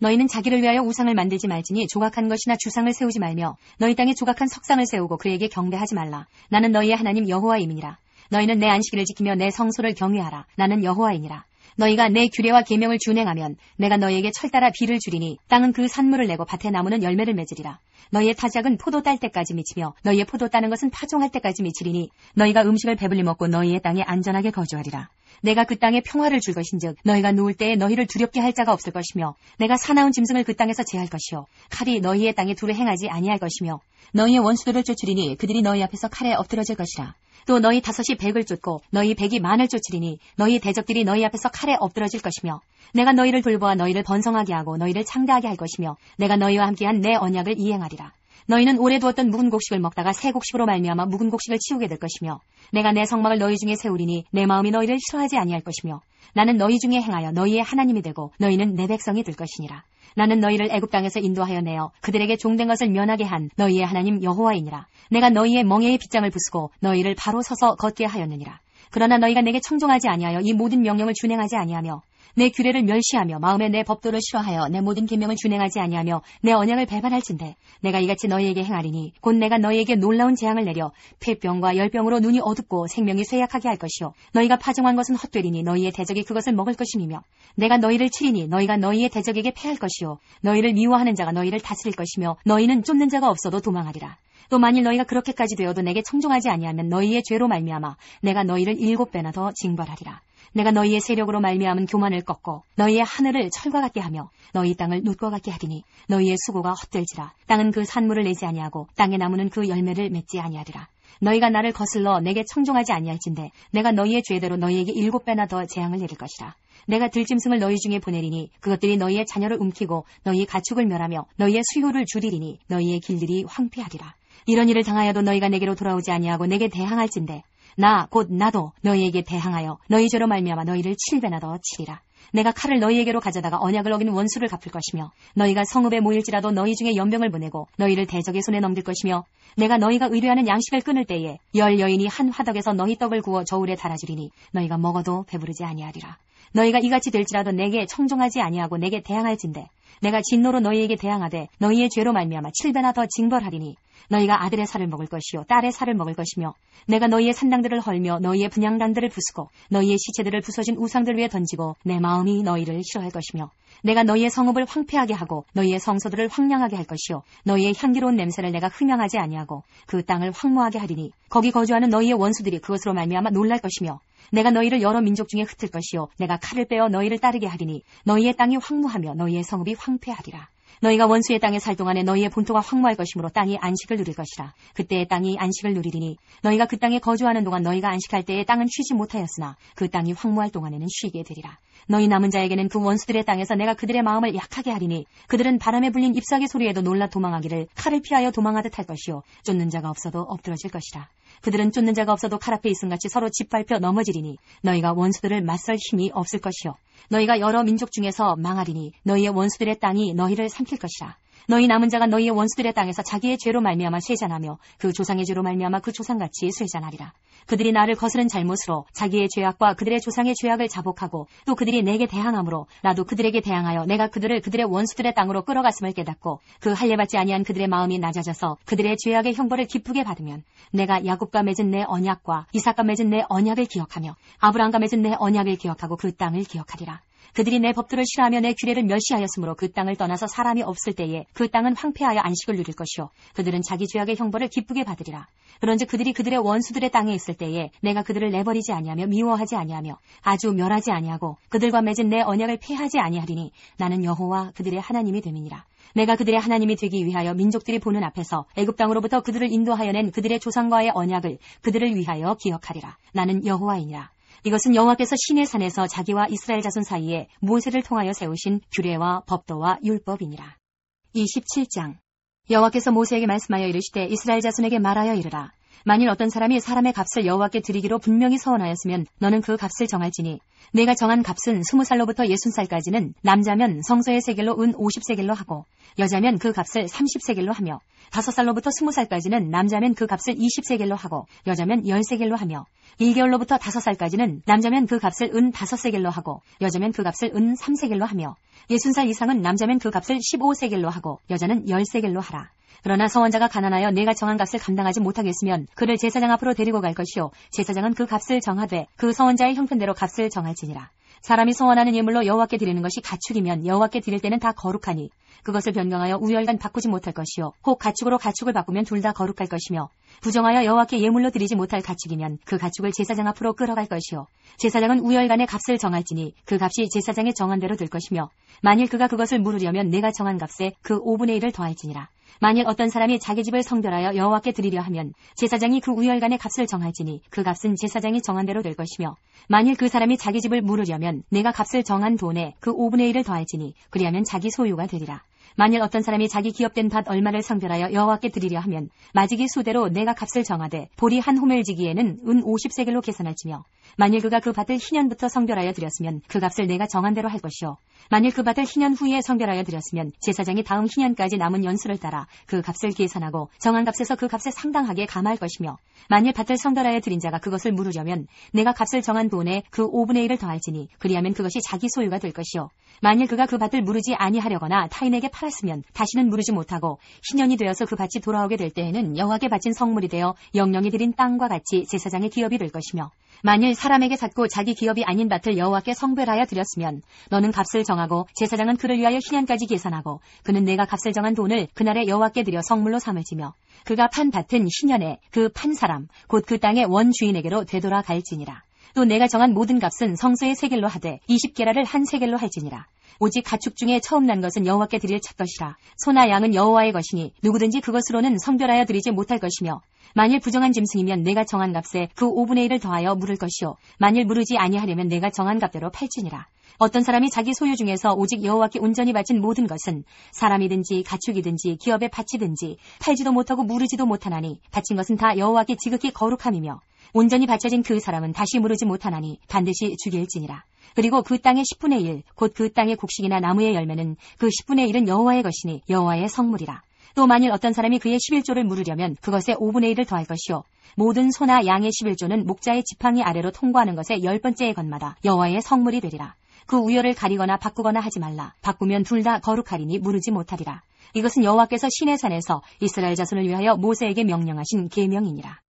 너희는 자기를 위하여 우상을 만들지 말지니 조각한 것이나 주상을 세우지 말며 너희 땅에 조각한 석상을 세우고 그에게 경배하지 말라. 나는 너희의 하나님 여호와임이니라. 너희는 내 안식일을 지키며 내 성소를 경외하라. 나는 여호와이니라. 너희가 내 규례와 계명을 준행하면 내가 너희에게 철따라 비를 주리니 땅은 그 산물을 내고 밭의 나무는 열매를 맺으리라. 너희의 타작은 포도 딸 때까지 미치며 너희의 포도 따는 것은 파종할 때까지 미치리니 너희가 음식을 배불리 먹고 너희의 땅에 안전하게 거주하리라. 내가 그 땅에 평화를 줄 것인즉 너희가 누울 때에 너희를 두렵게 할 자가 없을 것이며 내가 사나운 짐승을 그 땅에서 제할 것이요 칼이 너희의 땅에 두루 행하지 아니할 것이며 너희의 원수들을 쫓으리니 그들이 너희 앞에서 칼에 엎드러질 것이라. 또 너희 5이 100을 쫓고 너희 100이 만을 쫓으리니 너희 대적들이 너희 앞에서 칼에 엎드러질 것이며 내가 너희를 돌보아 너희를 번성하게 하고 너희를 창대하게 할 것이며 내가 너희와 함께한 내 언약을 이행하리라. 너희는 오래 두었던 묵은 곡식을 먹다가 새 곡식으로 말미암아 묵은 곡식을 치우게 될 것이며 내가 내 성막을 너희 중에 세우리니 내 마음이 너희를 싫어하지 아니할 것이며 나는 너희 중에 행하여 너희의 하나님이 되고 너희는 내 백성이 될 것이니라. 나는 너희를 애굽 땅에서 인도하여 내어 그들에게 종된 것을 면하게 한 너희의 하나님 여호와이니라. 내가 너희의 멍에의 빗장을 부수고 너희를 바로 서서 걷게 하였느니라. 그러나 너희가 내게 청종하지 아니하여 이 모든 명령을 준행하지 아니하며 내 규례를 멸시하며 마음에 내 법도를 싫어하여 내 모든 계명을 준행하지 아니하며 내 언약을 배반할진대 내가 이같이 너희에게 행하리니 곧 내가 너희에게 놀라운 재앙을 내려 폐병과 열병으로 눈이 어둡고 생명이 쇠약하게 할 것이요 너희가 파종한 것은 헛되리니 너희의 대적이 그것을 먹을 것임이며 내가 너희를 치리니 너희가 너희의 대적에게 패할 것이요 너희를 미워하는 자가 너희를 다스릴 것이며 너희는 쫓는 자가 없어도 도망하리라. 또 만일 너희가 그렇게까지 되어도 내게 청종하지 아니하면 너희의 죄로 말미암아 내가 너희를 7배나 더 징벌하리라. 내가 너희의 세력으로 말미암은 교만을 꺾고 너희의 하늘을 철과 같게 하며 너희 땅을 눕과 같게 하리니 너희의 수고가 헛될지라. 땅은 그 산물을 내지 아니하고 땅의 나무는 그 열매를 맺지 아니하리라. 너희가 나를 거슬러 내게 청종하지 아니할진대 내가 너희의 죄대로 너희에게 7배나 더 재앙을 내릴 것이라. 내가 들짐승을 너희 중에 보내리니 그것들이 너희의 자녀를 움키고 너희 가축을 멸하며 너희의 수요를 줄이리니 너희의 길들이 황폐하리라. 이런 일을 당하여도 너희가 내게로 돌아오지 아니하고 내게 대항할진대 나 곧 나도 너희에게 대항하여 너희 죄로 말미암아 너희를 7배나 더 치리라. 내가 칼을 너희에게로 가져다가 언약을 어긴 원수를 갚을 것이며 너희가 성읍에 모일지라도 너희 중에 연병을 보내고 너희를 대적의 손에 넘길 것이며 내가 너희가 의뢰하는 양식을 끊을 때에 10 여인이 한 화덕에서 너희 떡을 구워 저울에 달아주리니 너희가 먹어도 배부르지 아니하리라. 너희가 이같이 될지라도 내게 청종하지 아니하고 내게 대항할진대 내가 진노로 너희에게 대항하되 너희의 죄로 말미암아 7배나 더 징벌하리니 너희가 아들의 살을 먹을 것이요 딸의 살을 먹을 것이며 내가 너희의 산당들을 헐며 너희의 분향단들을 부수고 너희의 시체들을 부서진 우상들 위에 던지고 내 마음이 너희를 싫어할 것이며 내가 너희의 성읍을 황폐하게 하고 너희의 성소들을 황량하게 할 것이요 너희의 향기로운 냄새를 내가 흠양하지 아니하고 그 땅을 황무하게 하리니 거기 거주하는 너희의 원수들이 그것으로 말미암아 놀랄 것이며 내가 너희를 여러 민족 중에 흩을 것이요 내가 칼을 빼어 너희를 따르게 하리니 너희의 땅이 황무하며 너희의 성읍이 황폐하리라. 너희가 원수의 땅에 살 동안에 너희의 본토가 황무할 것이므로 땅이 안식을 누릴 것이라. 그때의 땅이 안식을 누리리니 너희가 그 땅에 거주하는 동안 너희가 안식할 때에 땅은 쉬지 못하였으나 그 땅이 황무할 동안에는 쉬게 되리라. 너희 남은 자에게는 그 원수들의 땅에서 내가 그들의 마음을 약하게 하리니 그들은 바람에 불린 잎사귀 소리에도 놀라 도망하기를 칼을 피하여 도망하듯 할 것이요 쫓는 자가 없어도 엎드러질 것이라. 그들은 쫓는 자가 없어도 칼 앞에 있음같이 서로 짓밟혀 넘어지리니 너희가 원수들을 맞설 힘이 없을 것이요 너희가 여러 민족 중에서 망하리니 너희의 원수들의 땅이 너희를 삼킬 것이라. 너희 남은 자가 너희의 원수들의 땅에서 자기의 죄로 말미암아 쇠잔하며 그 조상의 죄로 말미암아 그 조상같이 쇠잔하리라. 그들이 나를 거스른 잘못으로 자기의 죄악과 그들의 조상의 죄악을 자복하고 또 그들이 내게 대항함으로 나도 그들에게 대항하여 내가 그들을 그들의 원수들의 땅으로 끌어갔음을 깨닫고 그 할례받지 아니한 그들의 마음이 낮아져서 그들의 죄악의 형벌을 기쁘게 받으면 내가 야곱과 맺은 내 언약과 이삭과 맺은 내 언약을 기억하며 아브라함과 맺은 내 언약을 기억하고 그 땅을 기억하리라. 그들이 내 법도를 싫어하며 내 규례를 멸시하였으므로 그 땅을 떠나서 사람이 없을 때에 그 땅은 황폐하여 안식을 누릴 것이요 그들은 자기 죄악의 형벌을 기쁘게 받으리라. 그런즉 그들이 그들의 원수들의 땅에 있을 때에 내가 그들을 내버리지 아니하며 미워하지 아니하며 아주 멸하지 아니하고 그들과 맺은 내 언약을 폐하지 아니하리니 나는 여호와 그들의 하나님이 됨이니라. 내가 그들의 하나님이 되기 위하여 민족들이 보는 앞에서 애굽 땅으로부터 그들을 인도하여 낸 그들의 조상과의 언약을 그들을 위하여 기억하리라. 나는 여호와이니라. 이것은 여호와께서 시내 산에서 자기와 이스라엘 자손 사이에 모세를 통하여 세우신 규례와 법도와 율법이니라. 27장 여호와께서 모세에게 말씀하여 이르시되 이스라엘 자손에게 말하여 이르라. 만일 어떤 사람이 사람의 값을 여호와께 드리기로 분명히 서원하였으면 너는 그 값을 정할지니 내가 정한 값은 20살로부터 60살까지는 남자면 성소의 세겔로 은 50세겔로 하고 여자면 그 값을 30세겔로 하며 5살로부터 20살까지는 남자면 그 값을 20세겔로 하고 여자면 10세겔로 하며 1개월로부터 5살까지는 남자면 그 값을 은 5세겔로 하고 여자면 그 값을 은 3세겔로 하며 60살 이상은 남자면 그 값을 15세겔로 하고 여자는 10세겔로 하라. 그러나 서원자가 가난하여 내가 정한 값을 감당하지 못하겠으면 그를 제사장 앞으로 데리고 갈 것이요 제사장은 그 값을 정하되 그 서원자의 형편대로 값을 정할지니라. 사람이 소원하는 예물로 여호와께 드리는 것이 가축이면 여호와께 드릴 때는 다 거룩하니 그것을 변경하여 우열간 바꾸지 못할 것이요 혹 가축으로 가축을 바꾸면 둘 다 거룩할 것이며 부정하여 여호와께 예물로 드리지 못할 가축이면 그 가축을 제사장 앞으로 끌어갈 것이요 제사장은 우열간의 값을 정할지니 그 값이 제사장의 정한 대로 될 것이며 만일 그가 그것을 물으려면 내가 정한 값에 그 5분의 1을 더할지니라. 만일 어떤 사람이 자기 집을 성별하여 여호와께 드리려 하면 제사장이 그 우열간의 값을 정할지니 그 값은 제사장이 정한 대로 될 것이며 만일 그 사람이 자기 집을 물으려면 내가 값을 정한 돈에 그 5분의 1을 더할지니 그리하면 자기 소유가 되리라. 만일 어떤 사람이 자기 기업된 밭 얼마를 성별하여 여호와께 드리려 하면 마지기 수대로 내가 값을 정하되 보리 한 호멜지기에는 은 50세겔로 계산할지며 만일 그가 그 밭을 희년부터 성별하여 드렸으면 그 값을 내가 정한 대로 할 것이요 만일 그 밭을 희년 후에 성별하여 드렸으면 제사장이 다음 희년까지 남은 연수를 따라 그 값을 계산하고 정한 값에서 그 값에 상당하게 감할 것이며 만일 밭을 성별하여 드린 자가 그것을 물으려면 내가 값을 정한 돈에 그 5분의 1을 더할지니 그리하면 그것이 자기 소유가 될 것이요 만일 그가 그 밭을 무르지 아니하려거나 타인에게 팔았으면 다시는 무르지 못하고 희년이 되어서 그 밭이 돌아오게 될 때에는 여호와께 바친 성물이 되어 영령이 드린 땅과 같이 제사장의 기업이 될 것이며 만일 사람에게 샀고 자기 기업이 아닌 밭을 여호와께 성별하여 드렸으면 너는 값을 정하고 제사장은 그를 위하여 희년까지 계산하고 그는 내가 값을 정한 돈을 그날에 여호와께 드려 성물로 삼을지며 그가 판 밭은 희년에 그 판 사람 곧 그 땅의 원주인에게로 되돌아갈지니라. 또 내가 정한 모든 값은 성소의 세겔로 하되 20게라를 한 세겔로 할지니라. 오직 가축 중에 처음 난 것은 여호와께 드릴 첫것이라. 소나 양은 여호와의 것이니 누구든지 그것으로는 성별하여 드리지 못할 것이며 만일 부정한 짐승이면 내가 정한 값에 그 5분의 1을 더하여 물을 것이요 만일 무르지 아니하려면 내가 정한 값대로 팔지니라. 어떤 사람이 자기 소유 중에서 오직 여호와께 온전히 바친 모든 것은 사람이든지 가축이든지 기업의 밭이든지 팔지도 못하고 무르지도 못하나니 바친 것은 다 여호와께 지극히 거룩함이며 온전히 바쳐진 그 사람은 다시 무르지 못하나니 반드시 죽일지니라. 그리고 그 땅의 10분의 1, 곧 그 땅의 곡식이나 나무의 열매는 그 10분의 1은 여호와의 것이니 여호와의 성물이라. 또 만일 어떤 사람이 그의 11조를 물으려면 그것에 5분의 1을 더할 것이요 모든 소나 양의 11조는 목자의 지팡이 아래로 통과하는 것의 10번째의 것마다 여호와의 성물이 되리라. 그 우열을 가리거나 바꾸거나 하지 말라. 바꾸면 둘 다 거룩하리니 무르지 못하리라. 이것은 여호와께서 시내산에서 이스라엘 자손을 위하여 모세에게 명령하신 계명이니라.